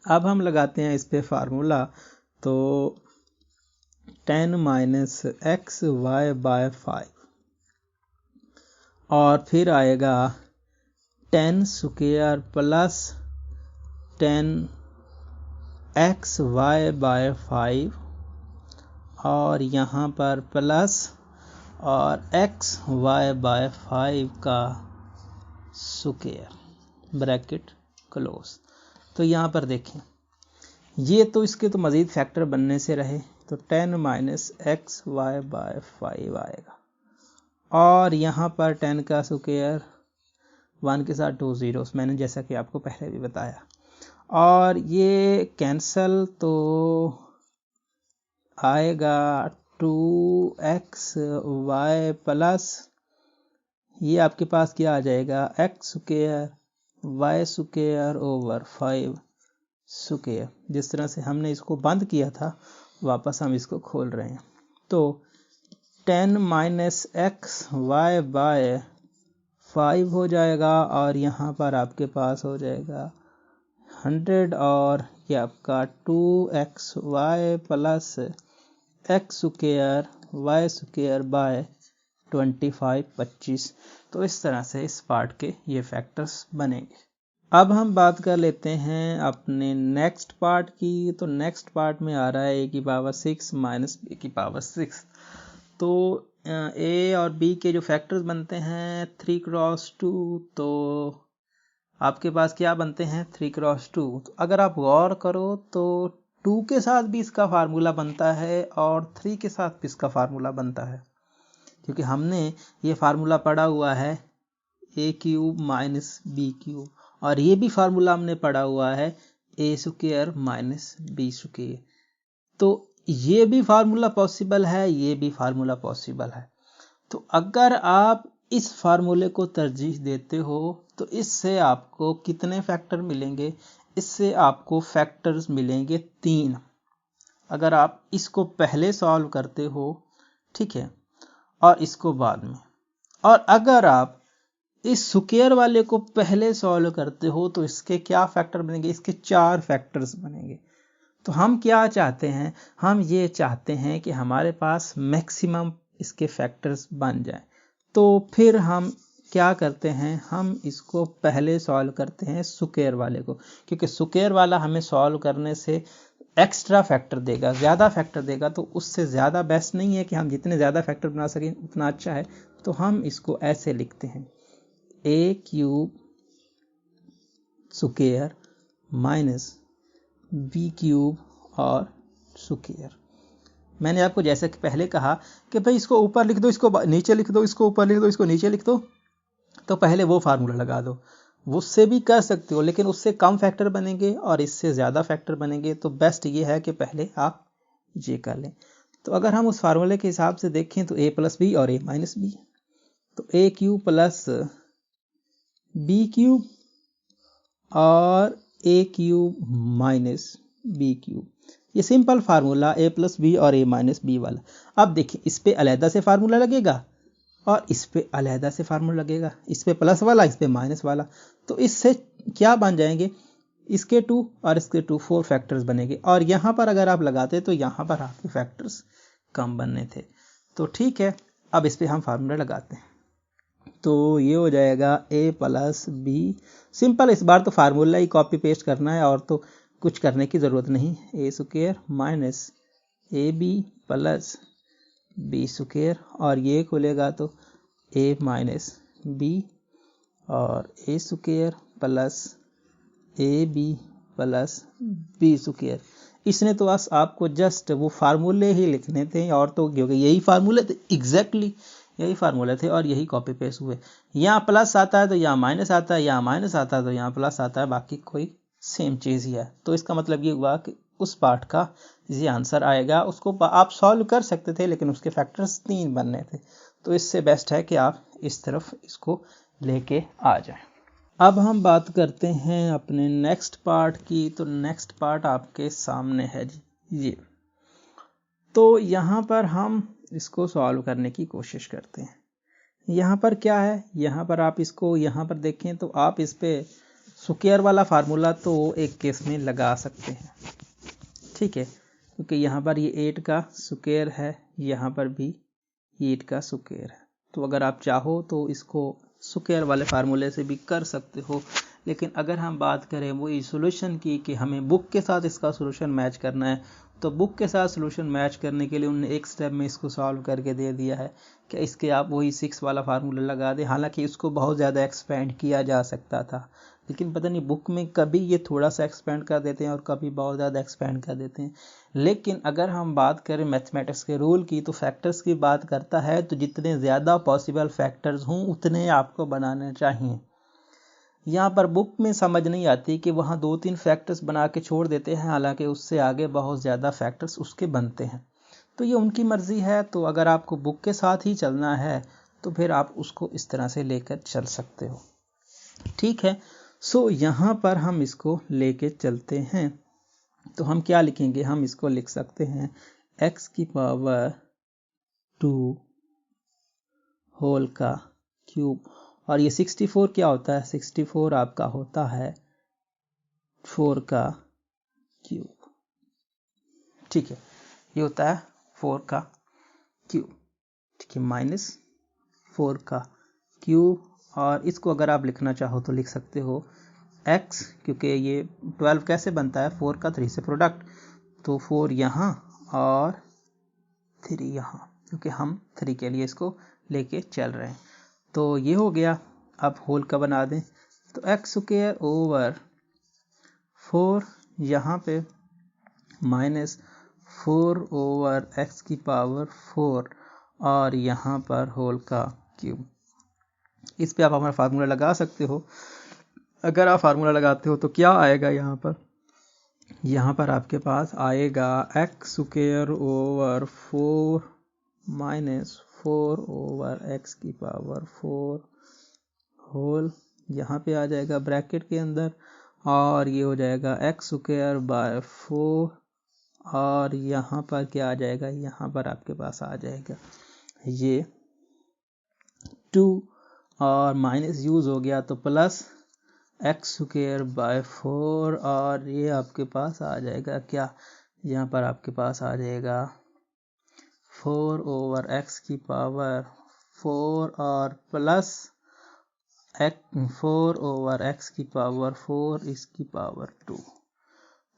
Speaker 1: अब हम लगाते हैं इस पे फार्मूला। तो 10 माइनस एक्स वाई बाय 5 और फिर आएगा 10 square plus 10 x y by 5 और यहाँ पर प्लस और एक्स वाई बाय 5 का स्क्वायर ब्रैकेट क्लोज। तो यहाँ पर देखें ये तो इसके तो मज़ीद फैक्टर बनने से रहे तो 10 माइनस एक्स वाई बाय 5 आएगा और यहाँ पर 10 का स्क्वायर 1 के साथ 2 जीरोस, मैंने जैसा कि आपको पहले भी बताया। और ये कैंसल तो आएगा 2xy प्लस ये आपके पास क्या आ जाएगा x square y square over 5 square. जिस तरह से हमने इसको बंद किया था वापस हम इसको खोल रहे हैं। तो 10 माइनस एक्स वाई बाय 5 हो जाएगा और यहाँ पर आपके पास हो जाएगा 100 और ये आपका 2xy plus x square y square by 25। तो इस तरह से इस पार्ट के ये फैक्टर्स बनेंगे। अब हम बात कर लेते हैं अपने नेक्स्ट पार्ट की। तो नेक्स्ट पार्ट में आ रहा है a की पावर 6 माइनस b की पावर 6। तो a और b के जो फैक्टर्स बनते हैं 3 क्रॉस 2, तो आपके पास क्या बनते हैं 3 क्रॉस 2। तो अगर आप गौर करो तो 2 के साथ भी इसका फार्मूला बनता है और 3 के साथ भी इसका फार्मूला बनता है, क्योंकि हमने ये फार्मूला पढ़ा हुआ है a cube minus b cube और ये भी फार्मूला हमने पढ़ा हुआ है a square minus b square. तो ये भी फार्मूला पॉसिबल है, ये भी फार्मूला पॉसिबल है। तो अगर आप इस फार्मूले को तरजीह देते हो तो इससे आपको कितने फैक्टर मिलेंगे, इससे आपको फैक्टर्स मिलेंगे 3। अगर आप इसको पहले सॉल्व करते हो, ठीक है, और इसको बाद में, और अगर आप इस स्क्वायर वाले को पहले सॉल्व करते हो तो इसके क्या फैक्टर बनेंगे, इसके 4 फैक्टर्स बनेंगे। तो हम क्या चाहते हैं, हम ये चाहते हैं कि हमारे पास मैक्सिमम इसके फैक्टर्स बन जाए। तो फिर हम क्या करते हैं, हम इसको पहले सॉल्व करते हैं स्क्वायर वाले को, क्योंकि स्क्वायर वाला हमें सॉल्व करने से एक्स्ट्रा फैक्टर देगा, ज़्यादा फैक्टर देगा। तो उससे ज़्यादा बेस्ट नहीं है कि हम जितने ज़्यादा फैक्टर बना सकें उतना अच्छा है। तो हम इसको ऐसे लिखते हैं a cube square minus b cube और स्क्वायर। मैंने आपको जैसे कि पहले कहा कि भाई इसको ऊपर लिख दो, इसको नीचे लिख दो, इसको ऊपर लिख दो, इसको नीचे लिख दो। तो पहले वो फार्मूला लगा दो। उससे भी कर सकते हो, लेकिन उससे कम फैक्टर बनेंगे और इससे ज़्यादा फैक्टर बनेंगे। तो बेस्ट ये है कि पहले आप ये कर लें। तो अगर हम उस फार्मूले के हिसाब से देखें तो a प्लस बी और a माइनस बी, तो a cube plus b cube और a cube minus b cube, ये simple formula a plus b और a माइनस बी वाला। अब देखिए इस पे अलहदा से फार्मूला लगेगा और इस पे अलहदा से फार्मूला लगेगा, इस पे प्लस वाला इस पे माइनस वाला। तो इससे क्या बन जाएंगे, इसके 2 और इसके 2 4 फैक्टर्स बनेंगे, और यहाँ पर अगर आप लगाते तो यहाँ पर आपके फैक्टर्स कम बनने थे। तो ठीक है, अब इस पे हम फार्मूला लगाते हैं। तो ये हो जाएगा a प्लस बी, सिंपल, इस बार तो फार्मूला ही कॉपी पेस्ट करना है और तो कुछ करने की ज़रूरत नहीं। a square minus a b plus b square, और ये खुलेगा तो a माइनस बी और a square plus a b plus b square. इसने तो बस आपको जस्ट वो फार्मूले ही लिखने थे, और तो क्योंकि यही फार्मूले थे, एग्जैक्टली यही फार्मूले थे और यही कॉपी पेस्ट हुए। यहाँ प्लस आता है तो यहाँ माइनस आता है, यहाँ माइनस आता है तो यहाँ प्लस आता है, बाकी कोई सेम चीज़ ही है। तो इसका मतलब ये हुआ कि उस पार्ट का ये आंसर आएगा। उसको आप सॉल्व कर सकते थे लेकिन उसके फैक्टर्स 3 बनने थे। तो इससे बेस्ट है कि आप इस तरफ इसको लेके आ जाएं। अब हम बात करते हैं अपने नेक्स्ट पार्ट की। तो नेक्स्ट पार्ट आपके सामने है जी ये। तो यहाँ पर हम इसको सॉल्व करने की कोशिश करते हैं। यहाँ पर क्या है, यहाँ पर आप इसको यहाँ पर देखें तो आप इस पे स्क्वायर वाला फार्मूला तो एक केस में लगा सकते हैं, ठीक है, क्योंकि यहाँ पर ये 8 का स्क्वायर है, यहाँ पर भी 8 का स्क्वायर है। तो अगर आप चाहो तो इसको स्क्वायर वाले फार्मूले से भी कर सकते हो। लेकिन अगर हम बात करें वो सॉल्यूशन की कि हमें बुक के साथ इसका सॉल्यूशन मैच करना है, तो बुक के साथ सॉल्यूशन मैच करने के लिए उन्होंने एक स्टेप में इसको सॉल्व करके दे दिया है कि इसके आप वही 6 वाला फार्मूला लगा दें। हालांकि इसको बहुत ज़्यादा एक्सपेंड किया जा सकता था, लेकिन पता नहीं बुक में कभी ये थोड़ा सा एक्सपेंड कर देते हैं और कभी बहुत ज़्यादा एक्सपेंड कर देते हैं। लेकिन अगर हम बात करें मैथमेटिक्स के रूल की, तो फैक्टर्स की बात करता है तो जितने ज़्यादा पॉसिबल फैक्टर्स हों उतने आपको बनाने चाहिए। यहाँ पर बुक में समझ नहीं आती कि वहाँ 2-3 फैक्टर्स बना के छोड़ देते हैं, हालांकि उससे आगे बहुत ज़्यादा फैक्टर्स उसके बनते हैं। तो ये उनकी मर्ज़ी है। तो अगर आपको बुक के साथ ही चलना है तो फिर आप उसको इस तरह से लेकर चल सकते हो, ठीक है। सो यहाँ पर हम इसको लेके चलते हैं। तो हम क्या लिखेंगे, हम इसको लिख सकते हैं x की पावर 2 होल का क्यूब, और ये 64 क्या होता है, 64 आपका होता है 4 का क्यूब, ठीक है, ये होता है 4 का क्यूब, ठीक है, माइनस 4 का क्यूब। और इसको अगर आप लिखना चाहो तो लिख सकते हो x, क्योंकि ये 12 कैसे बनता है, 4 का 3 से प्रोडक्ट, तो 4 यहाँ और 3 यहाँ, क्योंकि हम 3 के लिए इसको लेके चल रहे हैं। तो ये हो गया। अब होल का बना दें तो एक्स स्क्वायर ओवर 4 यहाँ पे माइनस 4 ओवर एक्स की पावर 4 और यहाँ पर होल का क्यूब। इस पे आप हमारा फार्मूला लगा सकते हो। अगर आप फार्मूला लगाते हो तो क्या आएगा, यहाँ पर आपके पास आएगा x square over 4 minus 4 over x की पावर 4 होल, यहाँ पे आ जाएगा ब्रैकेट के अंदर, और ये हो जाएगा एक्स स्क्वायर बाय 4, और यहाँ पर क्या आ जाएगा, यहाँ पर आपके पास आ जाएगा ये 2 और माइनस यूज हो गया तो प्लस एक्स स्क्वायर बाय 4, और ये आपके पास आ जाएगा क्या, यहाँ पर आपके पास आ जाएगा 4 ओवर एक्स की पावर 4 और प्लस 4 ओवर एक्स की पावर 4 इसकी पावर 2।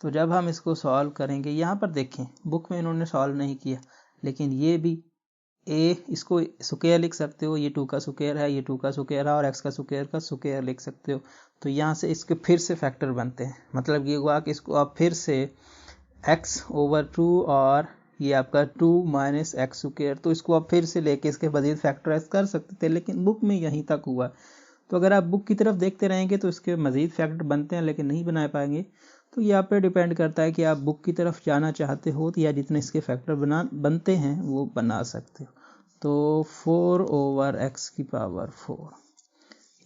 Speaker 1: तो जब हम इसको सॉल्व करेंगे, यहाँ पर देखें बुक में इन्होंने सॉल्व नहीं किया, लेकिन ये भी इसको स्क्वायर लिख सकते हो, ये 2 का स्क्वायर है, ये 2 का स्क्वायर है, और x का स्क्वायर लिख सकते हो। तो यहाँ से इसके फिर से फैक्टर बनते हैं, मतलब ये हुआ कि इसको आप फिर से x ओवर 2 और ये आपका 2 माइनस एक्स स्क्वायर, तो इसको आप फिर से लेके इसके मजीद फैक्टराइज कर सकते थे, लेकिन बुक में यहीं तक हुआ। तो अगर आप बुक की तरफ देखते रहेंगे तो इसके मज़ीद फैक्टर बनते हैं लेकिन नहीं बना पाएंगे। तो ये आप पे डिपेंड करता है कि आप बुक की तरफ जाना चाहते हो या जितने इसके फैक्टर बनते हैं वो बना सकते हो। तो 4/x⁴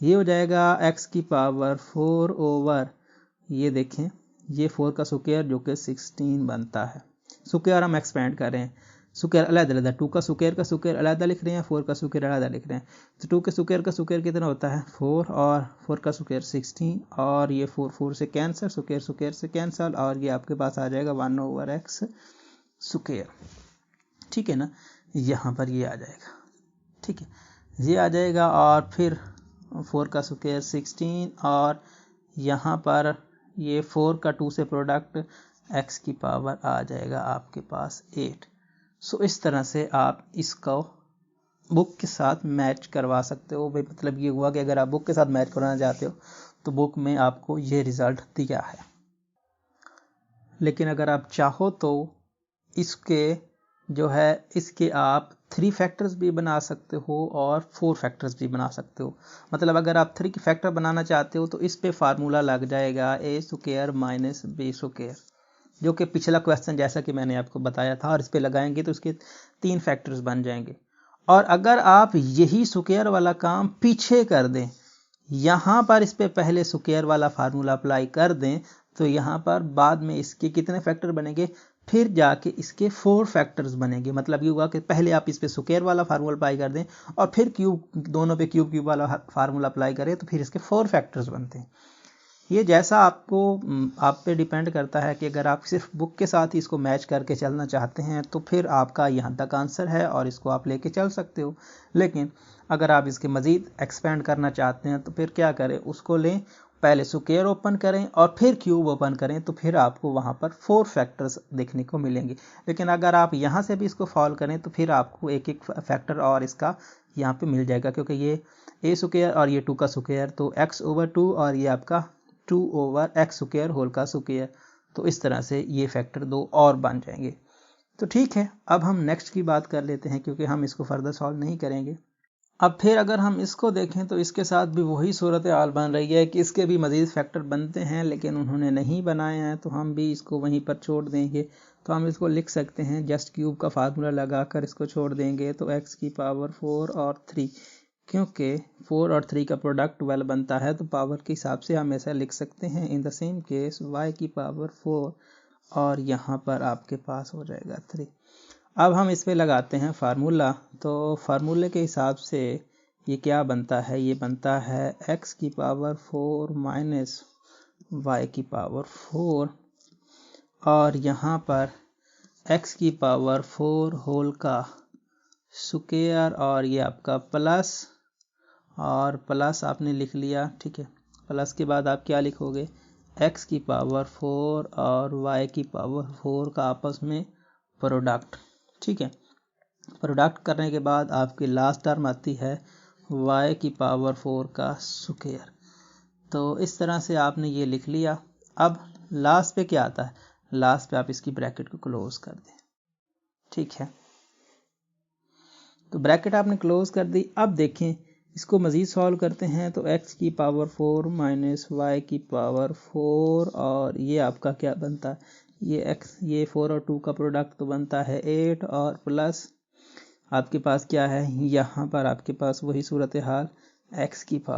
Speaker 1: ये हो जाएगा x⁴ ये देखें, ये 4 का स्क्वायर जो कि 16 बनता है। स्क्वायर हम एक्सपेंड कर रहे हैं, स्क्वायर अलग-अलग, 2 का स्क्वायर अलग लिख रहे हैं, 4 का स्क्वायर अलग लिख रहे हैं। तो 2 के स्क्वायर का स्क्वायर कितना होता है 4, और 4 का स्क्वायर 16, और ये 4 से कैंसिल, स्क्वायर से कैंसिल, और ये आपके पास आ जाएगा 1/x²। ठीक है ना, यहाँ पर ये आ जाएगा। ठीक है, ये आ जाएगा, और फिर 4 का स्क्वायर 16, और यहाँ पर ये 4 का 2 से प्रोडक्ट x⁴ आ जाएगा आपके पास 8। सो इस तरह से आप इसको बुक के साथ मैच करवा सकते हो। भाई मतलब ये हुआ कि अगर आप बुक के साथ मैच करवाना चाहते हो तो बुक में आपको ये रिज़ल्ट दिया है। लेकिन अगर आप चाहो तो इसके आप 3 फैक्टर्स भी बना सकते हो और 4 फैक्टर्स भी बना सकते हो। मतलब अगर आप 3 फैक्टर बनाना चाहते हो तो इस पे फार्मूला लग जाएगा a² - b², जो कि पिछला क्वेश्चन जैसा कि मैंने आपको बताया था, और इस पे लगाएंगे तो इसके 3 फैक्टर्स बन जाएंगे। और अगर आप यही स्क्वायर वाला काम पीछे कर दें, यहाँ पर इस पे पहले स्क्वायर वाला फार्मूला अप्लाई कर दें, तो यहाँ पर बाद में इसके कितने फैक्टर बनेंगे, फिर जाके इसके 4 फैक्टर्स बनेंगे। मतलब ये हुआ कि पहले आप इस पे स्क्वायर वाला फार्मूला अप्लाई कर दें और फिर दोनों पे क्यूब वाला फार्मूला अप्लाई करें, तो फिर इसके 4 फैक्टर्स बनते हैं। ये जैसा आप पे डिपेंड करता है कि अगर आप सिर्फ बुक के साथ ही इसको मैच करके चलना चाहते हैं तो फिर आपका यहाँ तक आंसर है और इसको आप लेके चल सकते हो। लेकिन अगर आप इसके मज़ीद एक्सपेंड करना चाहते हैं तो फिर क्या करें, उसको लें, पहले स्क्वायर ओपन करें और फिर क्यूब ओपन करें, तो फिर आपको वहाँ पर 4 फैक्टर्स देखने को मिलेंगे। लेकिन अगर आप यहाँ से भी इसको सॉल्व करें तो फिर आपको एक एक फैक्टर और इसका यहाँ पे मिल जाएगा, क्योंकि ये a² और ये 2 का स्क्वायर, तो x/2 और ये आपका 2/x²²। तो इस तरह से ये फैक्टर 2 और बन जाएंगे। तो ठीक है, अब हम नेक्स्ट की बात कर लेते हैं, क्योंकि हम इसको फर्दर सॉल्व नहीं करेंगे। अब फिर अगर हम इसको देखें तो इसके साथ भी वही सूरत हाल बन रही है कि इसके भी मज़ीद फैक्टर बनते हैं लेकिन उन्होंने नहीं बनाए हैं, तो हम भी इसको वहीं पर छोड़ देंगे। तो हम इसको लिख सकते हैं, जस्ट क्यूब का फार्मूला लगाकर इसको छोड़ देंगे, तो x⁴ और 3, क्योंकि 4 और 3 का प्रोडक्ट 12 बनता है, तो पावर के हिसाब से हम ऐसा लिख सकते हैं। इन द सेम केस y⁴, और यहाँ पर आपके पास हो जाएगा 3। अब हम इस पे लगाते हैं फार्मूला, तो फार्मूले के हिसाब से ये क्या बनता है, ये बनता है x⁴ - y⁴, और यहाँ पर x⁴ होल का स्क्वायर, और ये आपका प्लस, और प्लस आपने लिख लिया। ठीक है, प्लस के बाद आप क्या लिखोगे, x⁴ और y⁴ का आपस में प्रोडक्ट। ठीक है, प्रोडक्ट करने के बाद आपकी लास्ट टर्म आती है y⁴ का स्क्वायर। तो इस तरह से आपने ये लिख लिया। अब लास्ट पे क्या आता है, लास्ट पे आप इसकी ब्रैकेट को क्लोज कर दें। ठीक है, तो ब्रैकेट आपने क्लोज कर दी। अब देखें, इसको मज़ीद सॉल्व करते हैं, तो x⁴ - y⁴, और ये आपका क्या बनता है, ये 4 और 2 का प्रोडक्ट तो बनता है 8, और प्लस आपके पास क्या है, यहाँ पर आपके पास वही सूरत हाल, x⁴ y⁴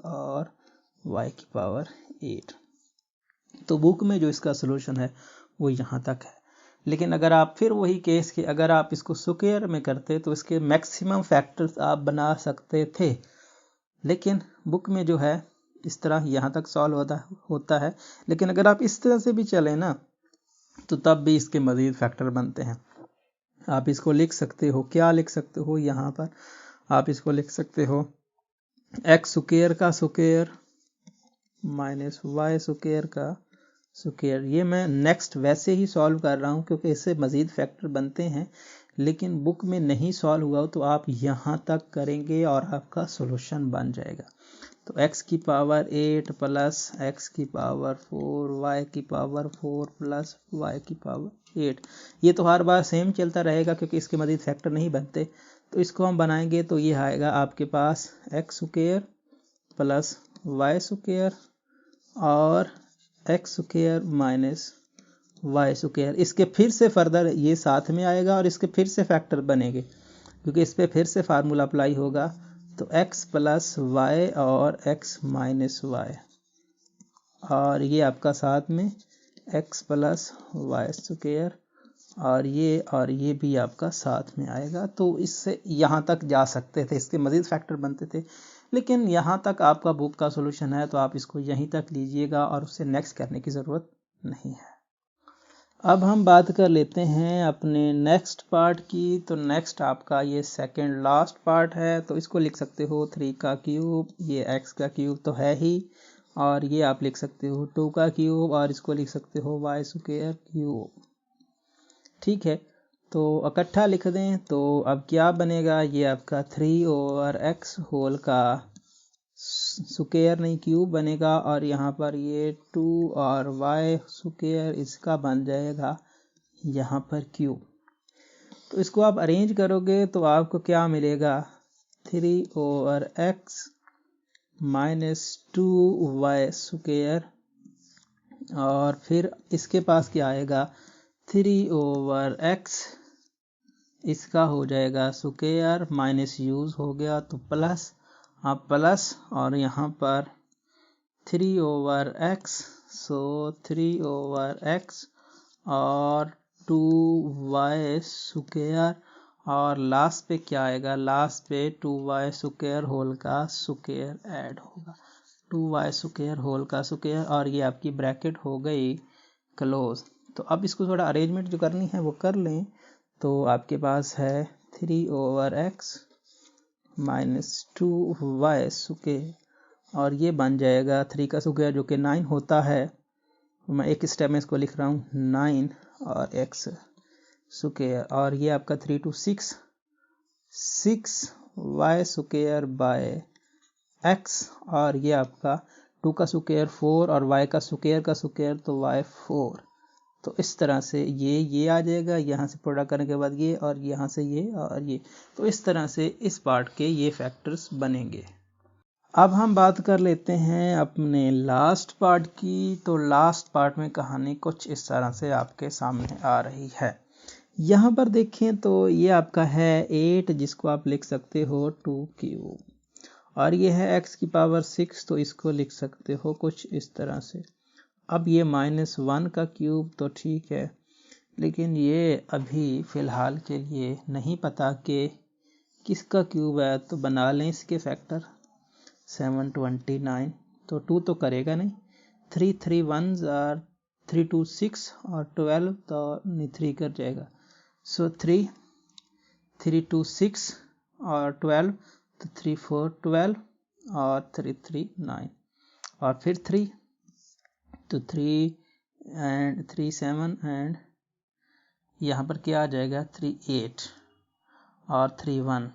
Speaker 1: और y⁴8। तो बुक में जो इसका सलूशन है वो यहाँ तक है। लेकिन अगर आप फिर वही केस कि अगर आप इसको स्क्वायर में करते तो इसके मैक्सिमम फैक्टर्स आप बना सकते थे, लेकिन बुक में जो है इस तरह यहाँ तक सॉल्व होता है। लेकिन अगर आप इस तरह से भी चले ना, तो तब भी इसके मज़ीद फैक्टर बनते हैं। आप इसको लिख सकते हो, क्या लिख सकते हो, यहाँ पर आप इसको लिख सकते हो x² का स्क्वायर माइनस y² का स्क्वायर। ये मैं नेक्स्ट वैसे ही सॉल्व कर रहा हूँ क्योंकि इससे मज़ीद फैक्टर बनते हैं, लेकिन बुक में नहीं सॉल्व हुआ तो आप यहाँ तक करेंगे और आपका सॉल्यूशन बन जाएगा। तो x⁴ plus x⁴ y⁴ plus y⁴ 8, ये तो हर बार सेम चलता रहेगा क्योंकि इसके मज़ीद फैक्टर नहीं बनते। तो इसको हम बनाएंगे तो ये आएगा आपके पास x square plus y square और x square minus y square. इसके फिर से फर्दर ये साथ में आएगा और इसके फिर से फैक्टर बनेंगे क्योंकि इस पर फिर से फार्मूला अप्लाई होगा। तो x प्लस वाई और x माइनस वाई और ये आपका साथ में x प्लस वाई स्क्वायर और ये भी आपका साथ में आएगा। तो इससे यहाँ तक जा सकते थे, इसके मज़ीद फैक्टर बनते थे, लेकिन यहाँ तक आपका बुक का सॉल्यूशन है तो आप इसको यहीं तक लीजिएगा और उससे नेक्स्ट करने की ज़रूरत नहीं है। अब हम बात कर लेते हैं अपने नेक्स्ट पार्ट की। तो नेक्स्ट आपका ये सेकंड लास्ट पार्ट है, तो इसको लिख सकते हो 3 का क्यूब, ये x का क्यूब तो है ही, और ये आप लिख सकते हो 2 का क्यूब और इसको लिख सकते हो y स्क्वायर क्यूब। ठीक है, तो इकट्ठा लिख दें तो अब क्या बनेगा, ये आपका 3/x होल का स्क्वायर नहीं क्यूब बनेगा और यहाँ पर ये 2 और y स्क्वायर इसका बन जाएगा यहाँ पर क्यूब। तो इसको आप अरेंज करोगे तो आपको क्या मिलेगा, 3/x माइनस 2y स्क्वायर और फिर इसके पास क्या आएगा 3/x, इसका हो जाएगा स्क्वायर माइनस यूज हो गया तो प्लस, आप प्लस और यहाँ पर 3/x, सो 3/x और 2y स्क्वायर और लास्ट पे क्या आएगा, लास्ट पे 2y स्क्वायर होल का स्क्वायर ऐड होगा, 2y स्क्वायर होल का स्क्वायर और ये आपकी ब्रैकेट हो गई क्लोज। तो अब इसको थोड़ा अरेंजमेंट जो करनी है वो कर लें। तो आपके पास है 3/x माइनस 2y स्क्वायर और ये बन जाएगा 3 का स्क्वायर जो कि 9 होता है, मैं एक स्टेप में इसको लिख रहा हूँ 9 और x स्क्वायर और ये आपका 3 to 6 6y square by x और ये आपका 2 का स्क्वायर 4 और y का स्क्वायर तो y 4। तो इस तरह से ये आ जाएगा, यहाँ से प्रोडक्ट करने के बाद ये और यहाँ से ये और ये, तो इस तरह से इस पार्ट के ये फैक्टर्स बनेंगे। अब हम बात कर लेते हैं अपने लास्ट पार्ट की। तो लास्ट पार्ट में कहानी कुछ इस तरह से आपके सामने आ रही है। यहाँ पर देखें तो ये आपका है 8 जिसको आप लिख सकते हो 2 क्यूब और ये है x की पावर 6 तो इसको लिख सकते हो कुछ इस तरह से। अब ये -1 का क्यूब तो ठीक है, लेकिन ये अभी फ़िलहाल के लिए नहीं पता कि किसका क्यूब है, तो बना लें इसके फैक्टर 729, तो 2 तो करेगा नहीं, 3 3 1s और 3 2 6 और 12 तो नहीं 3 कर जाएगा, सो 3 3 2 6 और 12 तो 3 4 12 और 3 3 9 और फिर 3 तो 3 एंड 3 7 एंड यहाँ पर क्या आ जाएगा 3 8 और 3 1,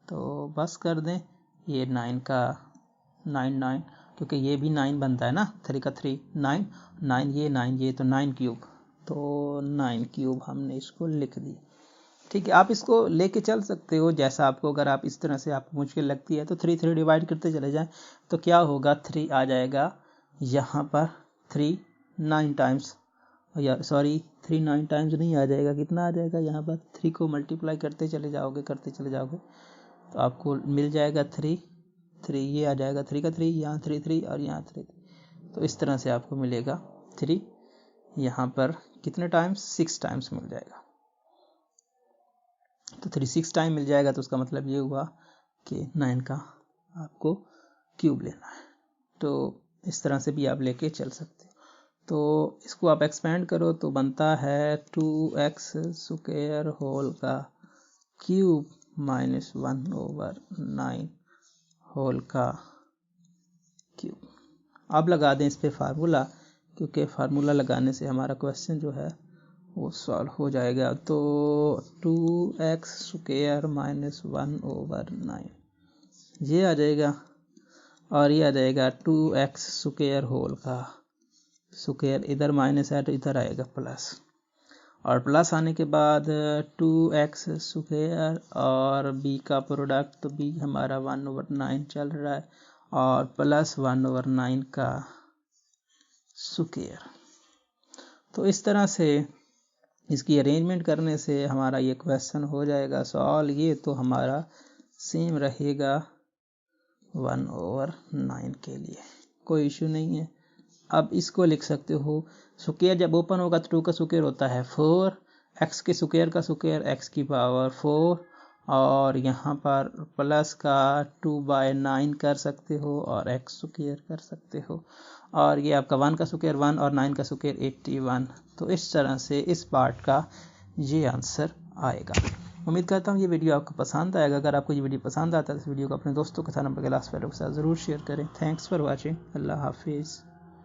Speaker 1: तो बस कर दें ये 9 का 9 9 क्योंकि ये भी 9 बनता है ना, 3 का 3 9 9 ये तो 9 क्यूब, तो 9 क्यूब हमने इसको लिख दिया। ठीक है, आप इसको लेके चल सकते हो जैसा आपको, अगर आप इस तरह से आपको मुश्किल लगती है तो 3 3 डिवाइड करते चले जाएं तो क्या होगा 3 आ जाएगा यहाँ पर 3 9 टाइम्स, या सॉरी 3 9 टाइम्स नहीं आ जाएगा, कितना आ जाएगा यहाँ पर 3 को मल्टीप्लाई करते चले जाओगे तो आपको मिल जाएगा 3 3, ये आ जाएगा 3 का 3, यहाँ 3 3 और यहाँ 3 3, तो इस तरह से आपको मिलेगा 3 यहाँ पर कितने टाइम्स 6 टाइम्स मिल जाएगा। तो 3 6 टाइम मिल जाएगा तो उसका मतलब ये हुआ कि 9 का आपको क्यूब लेना है। तो इस तरह से भी आप लेके चल सकते हो। तो इसको आप एक्सपेंड करो तो बनता है 2x स्क्वायर होल का क्यूब माइनस 1/9 होल का क्यूब। अब लगा दें इस पे फार्मूला, क्योंकि फार्मूला लगाने से हमारा क्वेश्चन जो है वो सॉल्व हो जाएगा। तो 2x स्क्वायर माइनस 1/9 ये आ जाएगा और ये आ जाएगा 2x स्क्वायर होल का स्क्वायर, इधर माइनस है तो इधर आएगा प्लस, और प्लस आने के बाद 2x स्क्वायर और b का प्रोडक्ट, तो b हमारा 1/9 चल रहा है और प्लस 1/9 का स्क्वायर। तो इस तरह से इसकी अरेंजमेंट करने से हमारा ये क्वेश्चन हो जाएगा सॉल्व। ये तो हमारा सेम रहेगा 1/9 के लिए, कोई इशू नहीं है। अब इसको लिख सकते हो, स्क्वायर जब ओपन होगा तो 2 का स्क्वायर होता है 4, x के स्क्वायर का स्क्वायर x की पावर 4, और यहाँ पर प्लस का 2/9 कर सकते हो और x स्क्वायर कर सकते हो, और ये आपका 1 का स्क्वायर 1 और 9 का स्क्वायर 81। तो इस तरह से इस पार्ट का ये आंसर आएगा। उम्मीद करता हूँ ये वीडियो आपको पसंद आएगा। अगर आपको ये वीडियो पसंद आता है तो इस वीडियो को अपने दोस्तों के साथ, नंबर के लास्ट वाले के साथ ज़रूर शेयर करें। Thanks for watching. अल्लाह हाफिज़।